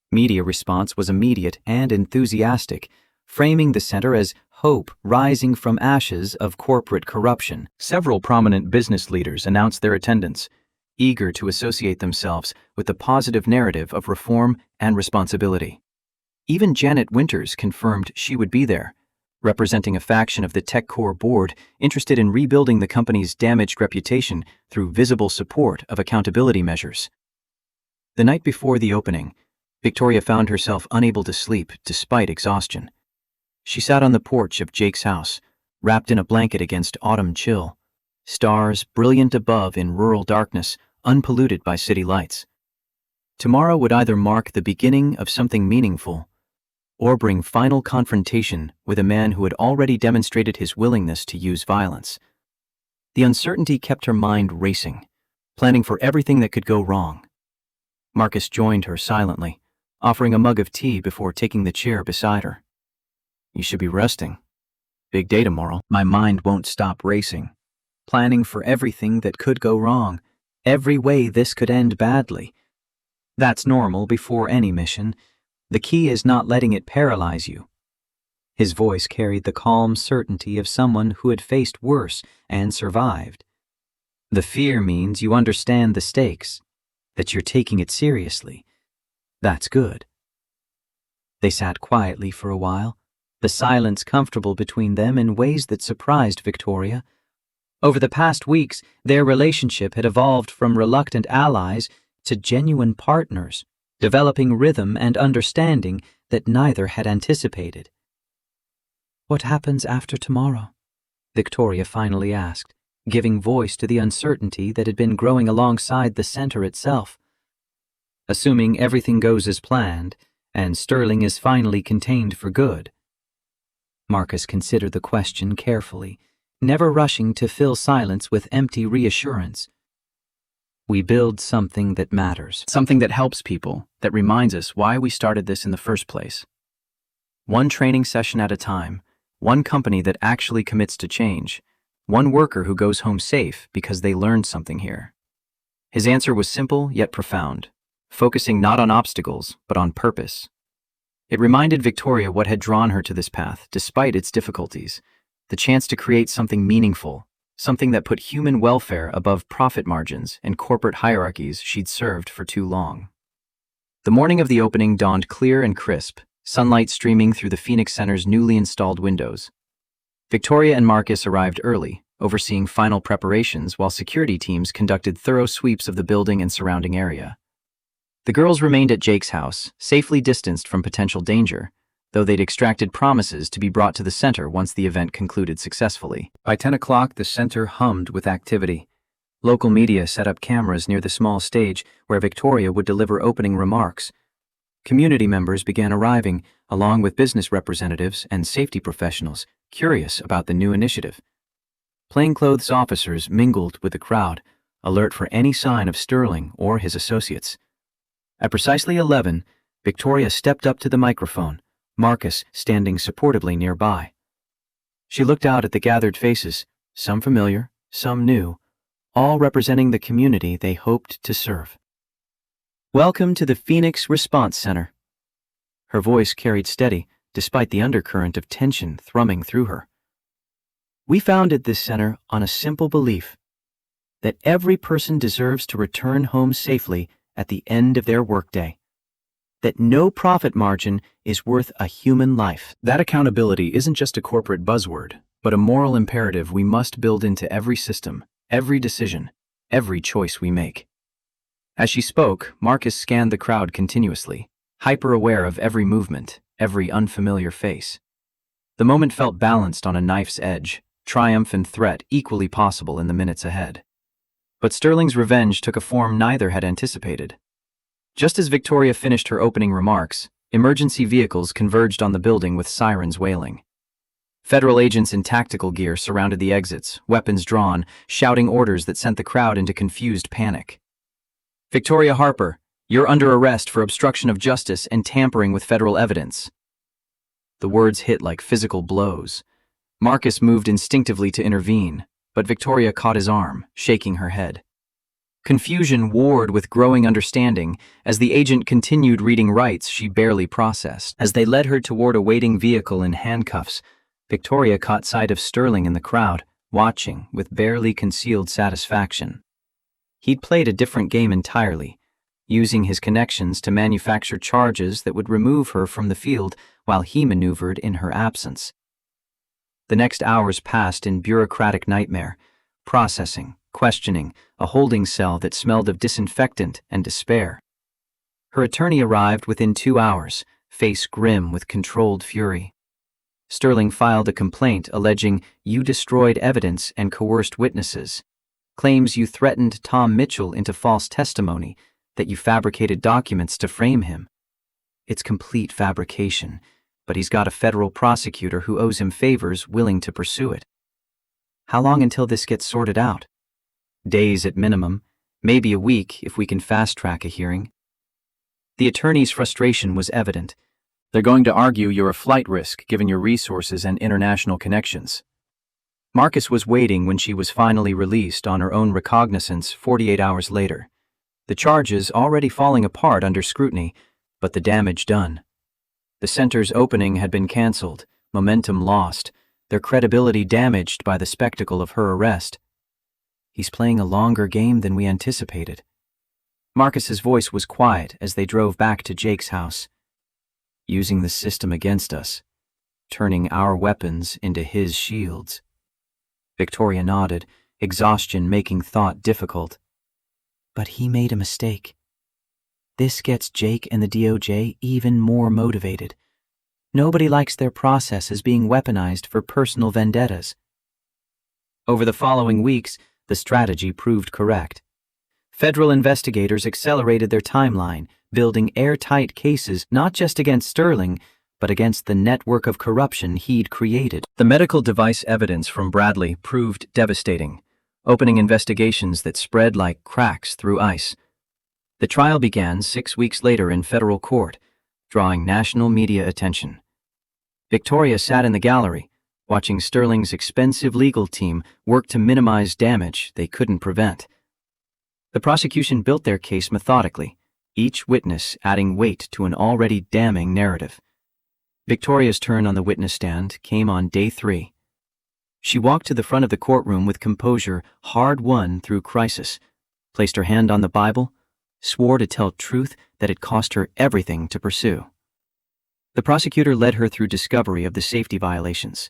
Media response was immediate and enthusiastic, framing the center as hope rising from ashes of corporate corruption. Several prominent business leaders announced their attendance, eager to associate themselves with the positive narrative of reform and responsibility. Even Janet Winters confirmed she would be there, representing a faction of the TechCore board interested in rebuilding the company's damaged reputation through visible support of accountability measures. The night before the opening, Victoria found herself unable to sleep despite exhaustion. She sat on the porch of Jake's house, wrapped in a blanket against autumn chill, stars brilliant above in rural darkness, unpolluted by city lights. Tomorrow would either mark the beginning of something meaningful or bring final confrontation with a man who had already demonstrated his willingness to use violence. The uncertainty kept her mind racing, planning for everything that could go wrong. Marcus joined her silently, offering a mug of tea before taking the chair beside her. "You should be resting. Big day tomorrow." "My mind won't stop racing, planning for everything that could go wrong, every way this could end badly. That's normal before any mission. The key is not letting it paralyze you." His voice carried the calm certainty of someone who had faced worse and survived. "The fear means you understand the stakes, that you're taking it seriously. That's good." They sat quietly for a while, the silence comfortable between them in ways that surprised Victoria. Over the past weeks, their relationship had evolved from reluctant allies to genuine partners, developing rhythm and understanding that neither had anticipated. "What happens after tomorrow?" Victoria finally asked, giving voice to the uncertainty that had been growing alongside the center itself. "Assuming everything goes as planned, and Sterling is finally contained for good." Marcus considered the question carefully, never rushing to fill silence with empty reassurance. "We build something that matters. Something that helps people, that reminds us why we started this in the first place. One training session at a time, one company that actually commits to change, one worker who goes home safe because they learned something here." His answer was simple yet profound, focusing not on obstacles, but on purpose. It reminded Victoria what had drawn her to this path, despite its difficulties, the chance to create something meaningful, something that put human welfare above profit margins and corporate hierarchies she'd served for too long. The morning of the opening dawned clear and crisp, sunlight streaming through the Phoenix Center's newly installed windows. Victoria and Marcus arrived early, overseeing final preparations while security teams conducted thorough sweeps of the building and surrounding area. The girls remained at Jake's house, safely distanced from potential danger, though they'd extracted promises to be brought to the center once the event concluded successfully. By 10 o'clock, the center hummed with activity. Local media set up cameras near the small stage where Victoria would deliver opening remarks. Community members began arriving, along with business representatives and safety professionals, curious about the new initiative. Plainclothes officers mingled with the crowd, alert for any sign of Sterling or his associates. At precisely 11, Victoria stepped up to the microphone, Marcus standing supportively nearby. She looked out at the gathered faces, some familiar, some new, all representing the community they hoped to serve. "Welcome to the Phoenix Response Center." Her voice carried steady, despite the undercurrent of tension thrumming through her. "We founded this center on a simple belief that every person deserves to return home safely at the end of their workday, that no profit margin is worth a human life." That accountability isn't just a corporate buzzword, but a moral imperative we must build into every system, every decision, every choice we make. As she spoke, Marcus scanned the crowd continuously, hyper-aware of every movement, every unfamiliar face. The moment felt balanced on a knife's edge, triumph and threat equally possible in the minutes ahead. But Sterling's revenge took a form neither had anticipated. Just as Victoria finished her opening remarks, emergency vehicles converged on the building with sirens wailing. Federal agents in tactical gear surrounded the exits, weapons drawn, shouting orders that sent the crowd into confused panic. "Victoria Harper, you're under arrest for obstruction of justice and tampering with federal evidence." The words hit like physical blows. Marcus moved instinctively to intervene, but Victoria caught his arm, shaking her head. Confusion warred with growing understanding as the agent continued reading rights she barely processed. As they led her toward a waiting vehicle in handcuffs, Victoria caught sight of Sterling in the crowd, watching with barely concealed satisfaction. He'd played a different game entirely, using his connections to manufacture charges that would remove her from the field while he maneuvered in her absence. The next hours passed in bureaucratic nightmare, processing, questioning, a holding cell that smelled of disinfectant and despair. Her attorney arrived within 2 hours, face grim with controlled fury. Sterling filed a complaint alleging you destroyed evidence and coerced witnesses, claims you threatened Tom Mitchell into false testimony, that you fabricated documents to frame him. It's complete fabrication, but he's got a federal prosecutor who owes him favors willing to pursue it. How long until this gets sorted out? Days at minimum, maybe a week if we can fast-track a hearing. The attorney's frustration was evident. They're going to argue you're a flight risk given your resources and international connections. Marcus was waiting when she was finally released on her own recognizance 48 hours later. The charges already falling apart under scrutiny, but the damage done. The center's opening had been canceled, momentum lost, their credibility damaged by the spectacle of her arrest. He's playing a longer game than we anticipated. Marcus's voice was quiet as they drove back to Jake's house. Using the system against us, turning our weapons into his shields. Victoria nodded, exhaustion making thought difficult. But he made a mistake. This gets Jake and the DOJ even more motivated. Nobody likes their processes being weaponized for personal vendettas. Over the following weeks, the strategy proved correct. Federal investigators accelerated their timeline, building airtight cases not just against Sterling, but against the network of corruption he'd created. The medical device evidence from Bradley proved devastating, opening investigations that spread like cracks through ice. The trial began 6 weeks later in federal court, drawing national media attention. Victoria sat in the gallery, watching Sterling's expensive legal team work to minimize damage they couldn't prevent. The prosecution built their case methodically, each witness adding weight to an already damning narrative. Victoria's turn on the witness stand came on day 3. She walked to the front of the courtroom with composure hard-won through crisis, placed her hand on the Bible, swore to tell truth that it cost her everything to pursue. The prosecutor led her through discovery of the safety violations,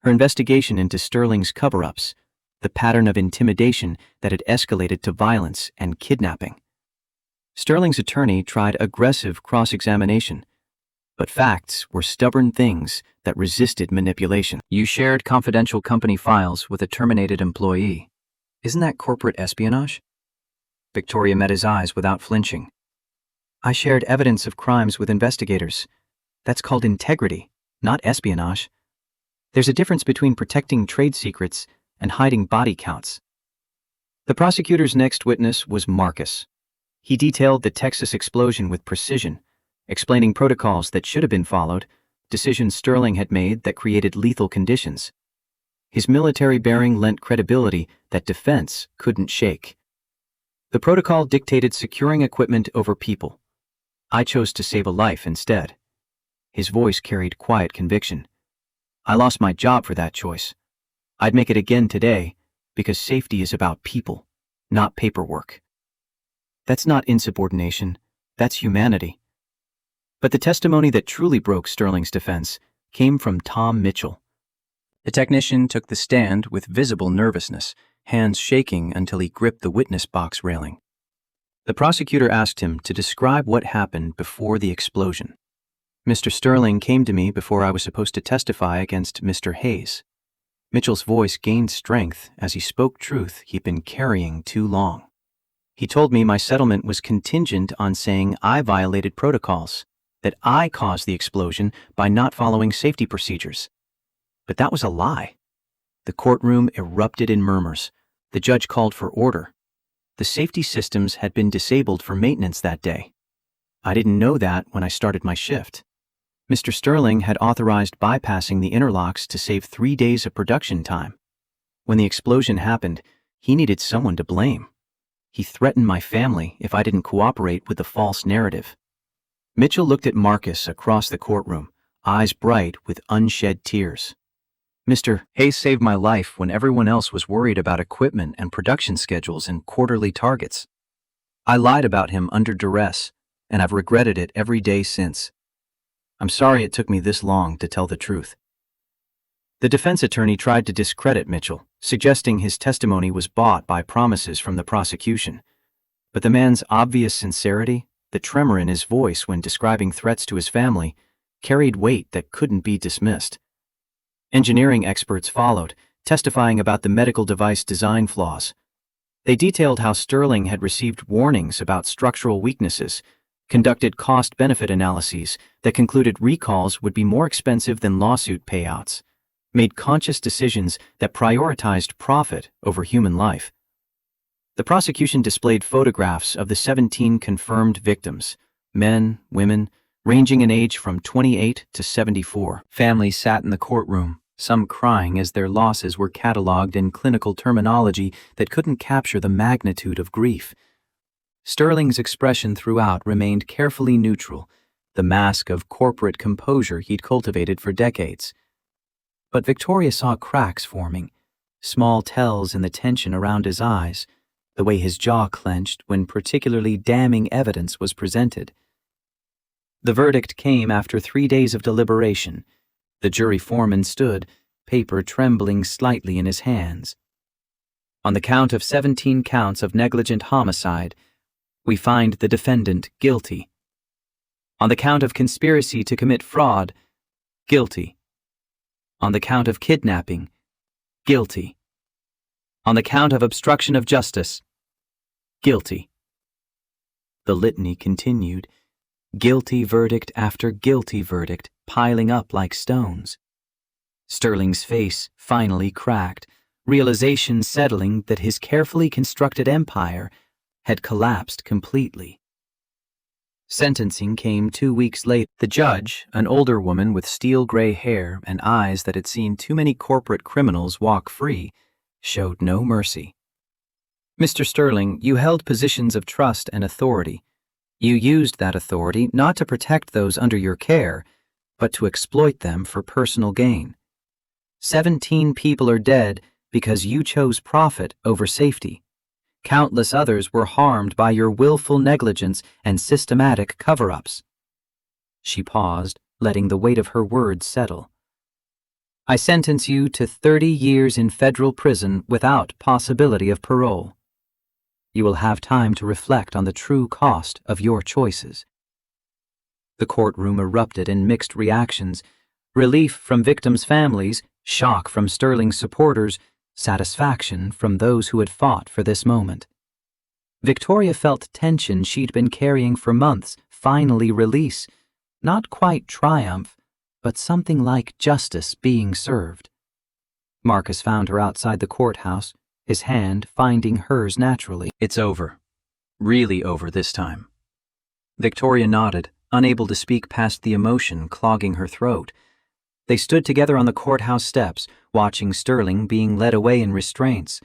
her investigation into Sterling's cover-ups, the pattern of intimidation that had escalated to violence and kidnapping. Sterling's attorney tried aggressive cross-examination, but facts were stubborn things that resisted manipulation. You shared confidential company files with a terminated employee. Isn't that corporate espionage? Victoria met his eyes without flinching. I shared evidence of crimes with investigators. That's called integrity, not espionage. There's a difference between protecting trade secrets and hiding body counts. The prosecutor's next witness was Marcus. He detailed the Texas explosion with precision, explaining protocols that should have been followed, decisions Sterling had made that created lethal conditions. His military bearing lent credibility that defense couldn't shake. The protocol dictated securing equipment over people. I chose to save a life instead. His voice carried quiet conviction. I lost my job for that choice. I'd make it again today because safety is about people, not paperwork. That's not insubordination, that's humanity. But the testimony that truly broke Sterling's defense came from Tom Mitchell. The technician took the stand with visible nervousness, hands shaking until he gripped the witness box railing. The prosecutor asked him to describe what happened before the explosion. Mr. Sterling came to me before I was supposed to testify against Mr. Hayes. Mitchell's voice gained strength as he spoke truth he'd been carrying too long. He told me my settlement was contingent on saying I violated protocols, that I caused the explosion by not following safety procedures. But that was a lie. The courtroom erupted in murmurs. The judge called for order. The safety systems had been disabled for maintenance that day. I didn't know that when I started my shift. Mr. Sterling had authorized bypassing the interlocks to save 3 days of production time. When the explosion happened, he needed someone to blame. He threatened my family if I didn't cooperate with the false narrative. Mitchell looked at Marcus across the courtroom, eyes bright with unshed tears. Mr. Hayes saved my life when everyone else was worried about equipment and production schedules and quarterly targets. I lied about him under duress, and I've regretted it every day since. I'm sorry it took me this long to tell the truth. The defense attorney tried to discredit Mitchell, suggesting his testimony was bought by promises from the prosecution. But the man's obvious sincerity, the tremor in his voice when describing threats to his family, carried weight that couldn't be dismissed. Engineering experts followed, testifying about the medical device design flaws. They detailed how Sterling had received warnings about structural weaknesses, conducted cost-benefit analyses that concluded recalls would be more expensive than lawsuit payouts, made conscious decisions that prioritized profit over human life. The prosecution displayed photographs of the 17 confirmed victims, men, women, ranging in age from 28 to 74. Families sat in the courtroom, some crying as their losses were cataloged in clinical terminology that couldn't capture the magnitude of grief. Sterling's expression throughout remained carefully neutral, the mask of corporate composure he'd cultivated for decades. But Victoria saw cracks forming, small tells in the tension around his eyes, the way his jaw clenched when particularly damning evidence was presented. The verdict came after 3 days of deliberation. The jury foreman stood, paper trembling slightly in his hands. On the count of 17 counts of negligent homicide, we find the defendant guilty. On the count of conspiracy to commit fraud, guilty. On the count of kidnapping, guilty. On the count of obstruction of justice, guilty. The litany continued, guilty verdict after guilty verdict piling up like stones. Sterling's face finally cracked, realization settling that his carefully constructed empire had collapsed completely. Sentencing came 2 weeks later. The judge, an older woman with steel-gray hair and eyes that had seen too many corporate criminals walk free, showed no mercy. Mr. Sterling, you held positions of trust and authority. You used that authority not to protect those under your care, but to exploit them for personal gain. 17 people are dead because you chose profit over safety. Countless others were harmed by your willful negligence and systematic cover-ups. She paused, letting the weight of her words settle. I sentence you to 30 years in federal prison without possibility of parole. You will have time to reflect on the true cost of your choices." The courtroom erupted in mixed reactions: relief from victims' families, shock from Sterling's supporters, satisfaction from those who had fought for this moment. Victoria felt tension she'd been carrying for months finally release, not quite triumph, but something like justice being served. Marcus found her outside the courthouse, his hand finding hers naturally. "It's over. Really over this time." Victoria nodded, unable to speak past the emotion clogging her throat. They stood together on the courthouse steps, watching Sterling being led away in restraints.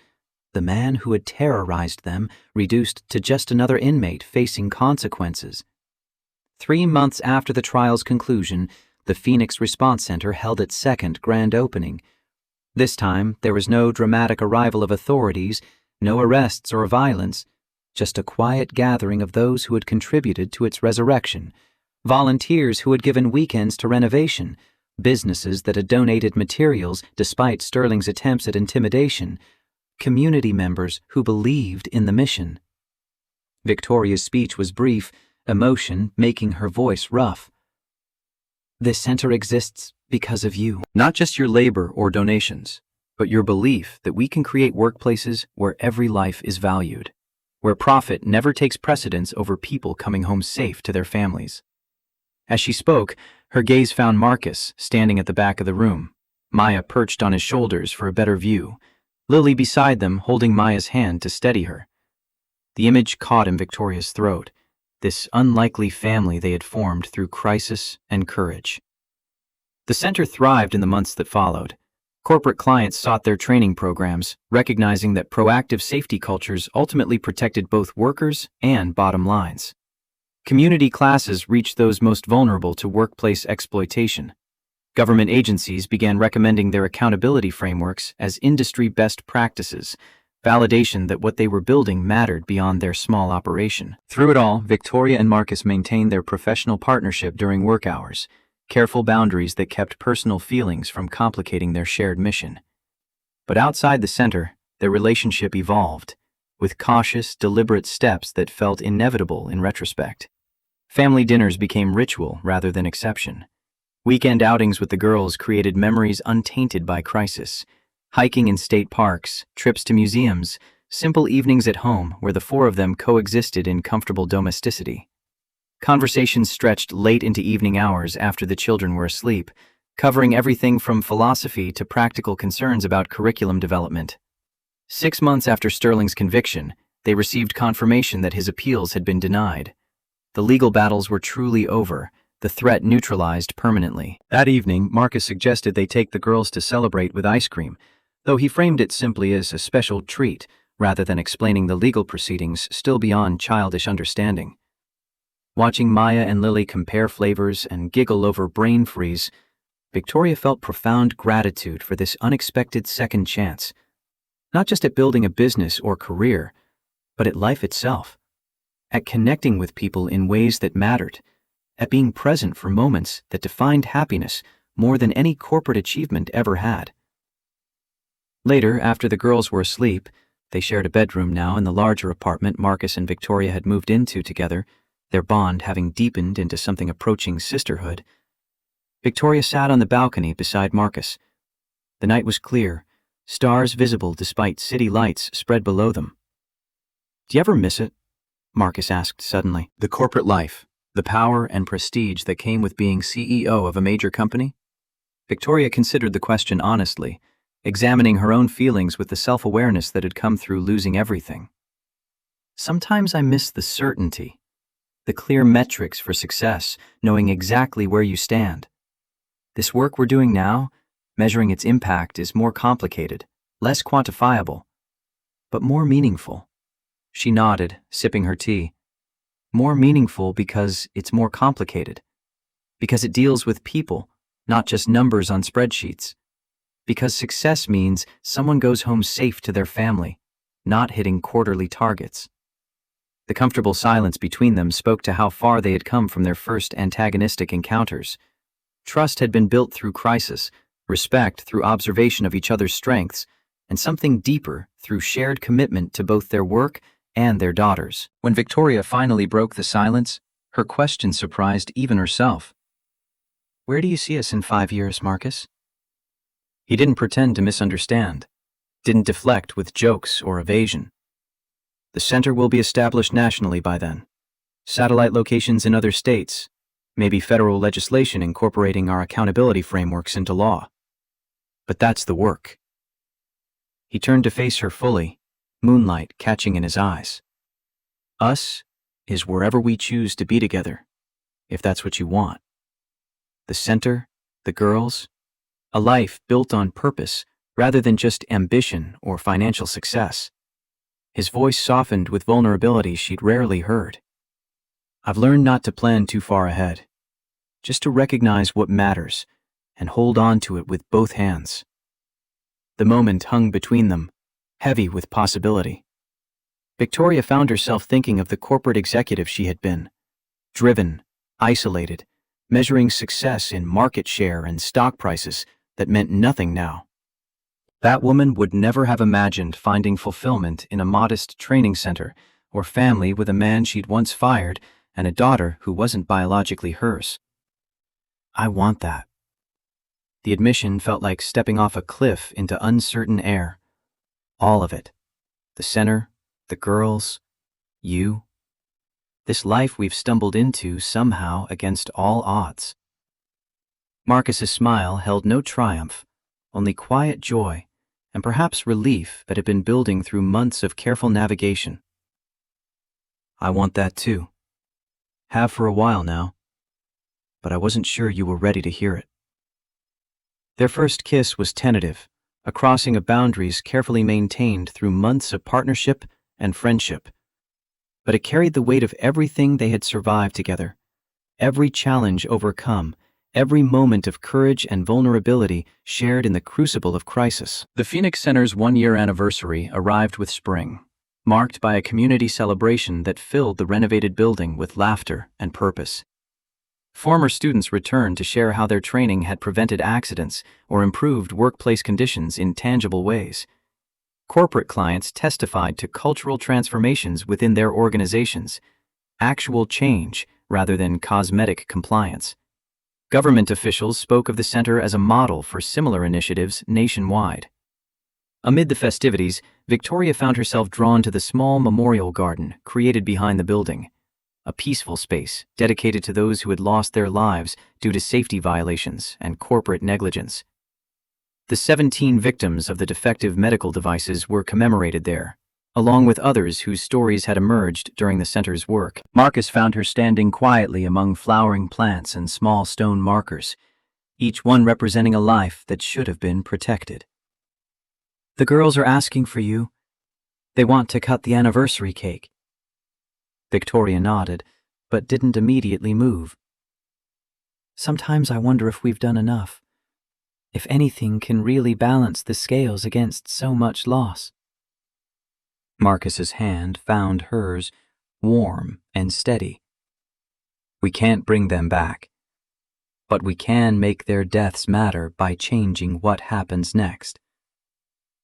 The man who had terrorized them reduced to just another inmate facing consequences. 3 months after the trial's conclusion, the Phoenix Response Center held its second grand opening. This time, there was no dramatic arrival of authorities, no arrests or violence, just a quiet gathering of those who had contributed to its resurrection, volunteers who had given weekends to renovation, businesses that had donated materials despite Sterling's attempts at intimidation, community members who believed in the mission. Victoria's speech was brief, emotion making her voice rough. "This center exists because of you. Not just your labor or donations, but your belief that we can create workplaces where every life is valued, where profit never takes precedence over people coming home safe to their families." As she spoke, her gaze found Marcus standing at the back of the room, Maya perched on his shoulders for a better view, Lily beside them holding Maya's hand to steady her. The image caught in Victoria's throat, this unlikely family they had formed through crisis and courage. The center thrived in the months that followed. Corporate clients sought their training programs, recognizing that proactive safety cultures ultimately protected both workers and bottom lines. Community classes reached those most vulnerable to workplace exploitation. Government agencies began recommending their accountability frameworks as industry best practices, validation that what they were building mattered beyond their small operation. Through it all, Victoria and Marcus maintained their professional partnership during work hours, careful boundaries that kept personal feelings from complicating their shared mission. But outside the center, their relationship evolved, with cautious, deliberate steps that felt inevitable in retrospect. Family dinners became ritual rather than exception. Weekend outings with the girls created memories untainted by crisis. Hiking in state parks, trips to museums, simple evenings at home where the four of them coexisted in comfortable domesticity. Conversations stretched late into evening hours after the children were asleep, covering everything from philosophy to practical concerns about curriculum development. 6 months after Sterling's conviction, they received confirmation that his appeals had been denied. The legal battles were truly over, the threat neutralized permanently. That evening, Marcus suggested they take the girls to celebrate with ice cream, though he framed it simply as a special treat, rather than explaining the legal proceedings still beyond childish understanding. Watching Maya and Lily compare flavors and giggle over brain freeze, Victoria felt profound gratitude for this unexpected second chance, not just at building a business or career, but at life itself, at connecting with people in ways that mattered, at being present for moments that defined happiness more than any corporate achievement ever had. Later, after the girls were asleep, they shared a bedroom now in the larger apartment Marcus and Victoria had moved into together, their bond having deepened into something approaching sisterhood. Victoria sat on the balcony beside Marcus. The night was clear, stars visible despite city lights spread below them. "Do you ever miss it?" Marcus asked suddenly. "The corporate life, the power and prestige that came with being CEO of a major company?" Victoria considered the question honestly, examining her own feelings with the self-awareness that had come through losing everything. "Sometimes I miss the certainty, the clear metrics for success, knowing exactly where you stand. This work we're doing now, measuring its impact, is more complicated, less quantifiable, but more meaningful." She nodded, sipping her tea. More meaningful because it's more complicated. Because it deals with people, not just numbers on spreadsheets. Because success means someone goes home safe to their family, not hitting quarterly targets. The comfortable silence between them spoke to how far they had come from their first antagonistic encounters. Trust had been built through crisis, respect through observation of each other's strengths, and something deeper through shared commitment to both their work and their daughters. When Victoria finally broke the silence, her question surprised even herself. "Where do you see us in 5 years, Marcus?" He didn't pretend to misunderstand, didn't deflect with jokes or evasion. "The center will be established nationally by then. Satellite locations in other states, maybe federal legislation incorporating our accountability frameworks into law. But that's the work." He turned to face her fully, moonlight catching in his eyes. "Us is wherever we choose to be together, if that's what you want. The center, the girls, a life built on purpose rather than just ambition or financial success." His voice softened with vulnerability she'd rarely heard. "I've learned not to plan too far ahead, just to recognize what matters and hold on to it with both hands." The moment hung between them, heavy with possibility. Victoria found herself thinking of the corporate executive she had been, driven, isolated, measuring success in market share and stock prices that meant nothing now. That woman would never have imagined finding fulfillment in a modest training center or family with a man she'd once fired and a daughter who wasn't biologically hers. "I want that." The admission felt like stepping off a cliff into uncertain air. All of it. The center, the girls, you. This life we've stumbled into somehow against all odds. Marcus's smile held no triumph, only quiet joy, and perhaps relief that had been building through months of careful navigation. "I want that too. Have for a while now. But I wasn't sure you were ready to hear it." Their first kiss was tentative, a crossing of boundaries carefully maintained through months of partnership and friendship. But it carried the weight of everything they had survived together, every challenge overcome, every moment of courage and vulnerability shared in the crucible of crisis. The Phoenix Center's 1-year anniversary arrived with spring, marked by a community celebration that filled the renovated building with laughter and purpose. Former students returned to share how their training had prevented accidents or improved workplace conditions in tangible ways. Corporate clients testified to cultural transformations within their organizations, actual change rather than cosmetic compliance. Government officials spoke of the center as a model for similar initiatives nationwide. Amid the festivities, Victoria found herself drawn to the small memorial garden created behind the building, a peaceful space dedicated to those who had lost their lives due to safety violations and corporate negligence. The 17 victims of the defective medical devices were commemorated there, along with others whose stories had emerged during the center's work. Marcus found her standing quietly among flowering plants and small stone markers, each one representing a life that should have been protected. "The girls are asking for you. They want to cut the anniversary cake." Victoria nodded, but didn't immediately move. "Sometimes I wonder if we've done enough, if anything can really balance the scales against so much loss." Marcus's hand found hers, warm and steady. "We can't bring them back, but we can make their deaths matter by changing what happens next."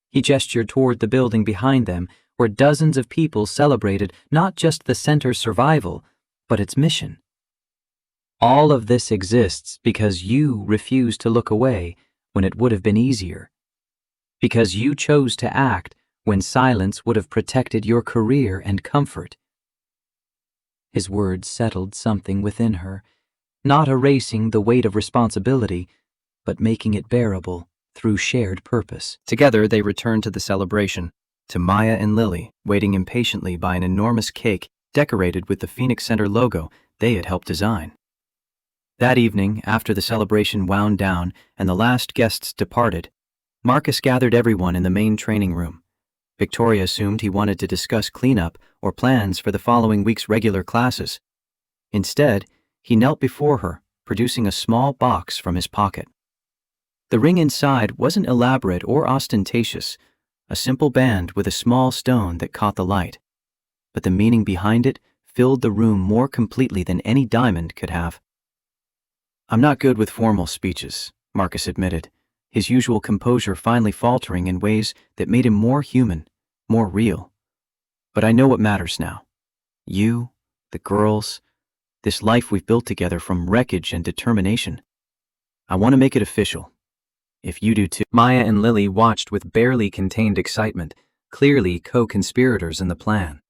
He gestured toward the building behind them, where dozens of people celebrated not just the center's survival, but its mission. "All of this exists because you refused to look away when it would have been easier. Because you chose to act when silence would have protected your career and comfort." His words settled something within her, not erasing the weight of responsibility, but making it bearable through shared purpose. Together they returned to the celebration, to Maya and Lily waiting impatiently by an enormous cake decorated with the Phoenix Center logo they had helped design. That evening, after the celebration wound down and the last guests departed, Marcus gathered everyone in the main training room. Victoria assumed he wanted to discuss cleanup or plans for the following week's regular classes. Instead, he knelt before her, producing a small box from his pocket. The ring inside wasn't elaborate or ostentatious, a simple band with a small stone that caught the light. But the meaning behind it filled the room more completely than any diamond could have. "I'm not good with formal speeches," Marcus admitted, his usual composure finally faltering in ways that made him more human, more real. But I know what matters now. You, the girls, this life we've built together from wreckage and determination. I want to make it official. If you do too. Maya and Lily watched with barely contained excitement, clearly co-conspirators in the plan.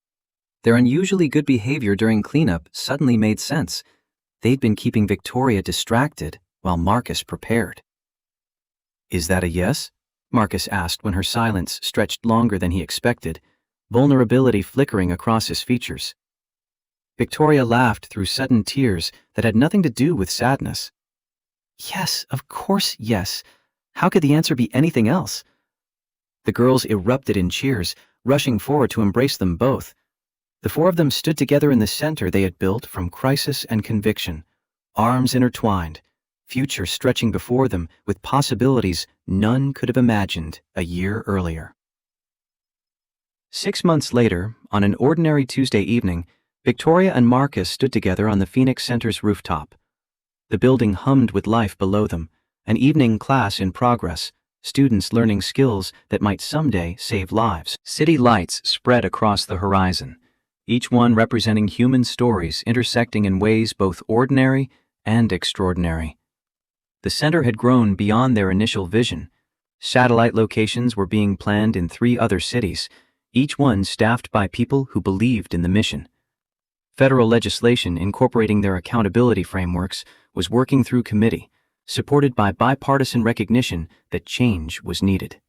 Their unusually good behavior during cleanup suddenly made sense. They'd been keeping Victoria distracted while Marcus prepared. Is that a yes? Marcus asked when her silence stretched longer than he expected, vulnerability flickering across his features. Victoria laughed through sudden tears that had nothing to do with sadness. Yes, of course, yes. How could the answer be anything else? The girls erupted in cheers, rushing forward to embrace them both. The four of them stood together in the center they had built from crisis and conviction, arms intertwined, future stretching before them with possibilities none could have imagined a year earlier. 6 months later, on an ordinary Tuesday evening, Victoria and Marcus stood together on the Phoenix Center's rooftop. The building hummed with life below them, an evening class in progress, students learning skills that might someday save lives. City lights spread across the horizon, each one representing human stories intersecting in ways both ordinary and extraordinary. The center had grown beyond their initial vision. Satellite locations were being planned in 3 other cities, each one staffed by people who believed in the mission. Federal legislation incorporating their accountability frameworks was working through committee, supported by bipartisan recognition that change was needed.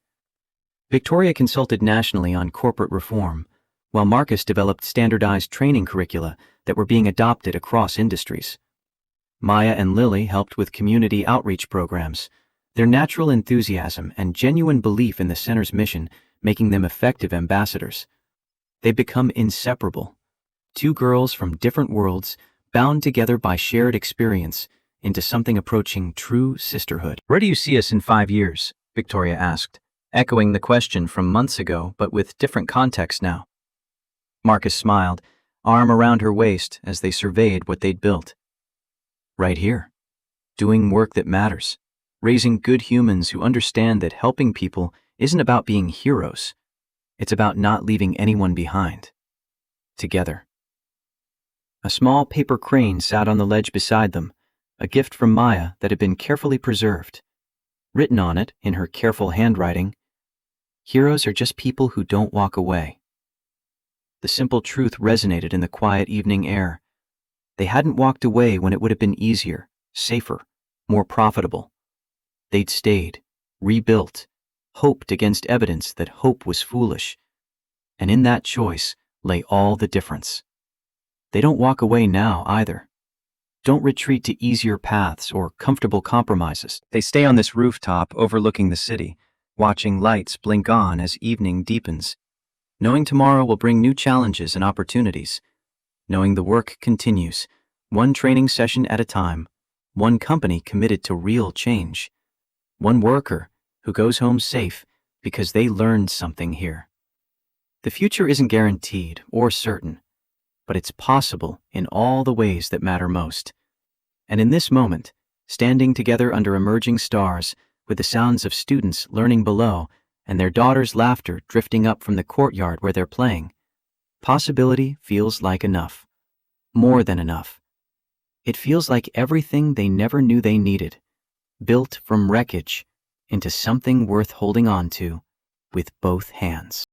Victoria consulted nationally on corporate reform, while Marcus developed standardized training curricula that were being adopted across industries. Maya and Lily helped with community outreach programs, their natural enthusiasm and genuine belief in the center's mission making them effective ambassadors. They'd become inseparable, 2 girls from different worlds bound together by shared experience into something approaching true sisterhood. Where do you see us in 5 years? Victoria asked, echoing the question from months ago but with different context now. Marcus smiled, arm around her waist as they surveyed what they'd built. Right here, doing work that matters, raising good humans who understand that helping people isn't about being heroes. It's about not leaving anyone behind. Together. A small paper crane sat on the ledge beside them, a gift from Maya that had been carefully preserved. Written on it, in her careful handwriting, "Heroes are just people who don't walk away." The simple truth resonated in the quiet evening air. They hadn't walked away when it would have been easier, safer, more profitable. They'd stayed, rebuilt, hoped against evidence that hope was foolish. And in that choice lay all the difference. They don't walk away now either. Don't retreat to easier paths or comfortable compromises. They stay on this rooftop overlooking the city, watching lights blink on as evening deepens, knowing tomorrow will bring new challenges and opportunities, knowing the work continues, one training session at a time, one company committed to real change, one worker who goes home safe because they learned something here. The future isn't guaranteed or certain, but it's possible in all the ways that matter most. And in this moment, standing together under emerging stars, with the sounds of students learning below and their daughters' laughter drifting up from the courtyard where they're playing, possibility feels like enough. More than enough. It feels like everything they never knew they needed, built from wreckage into something worth holding on to with both hands.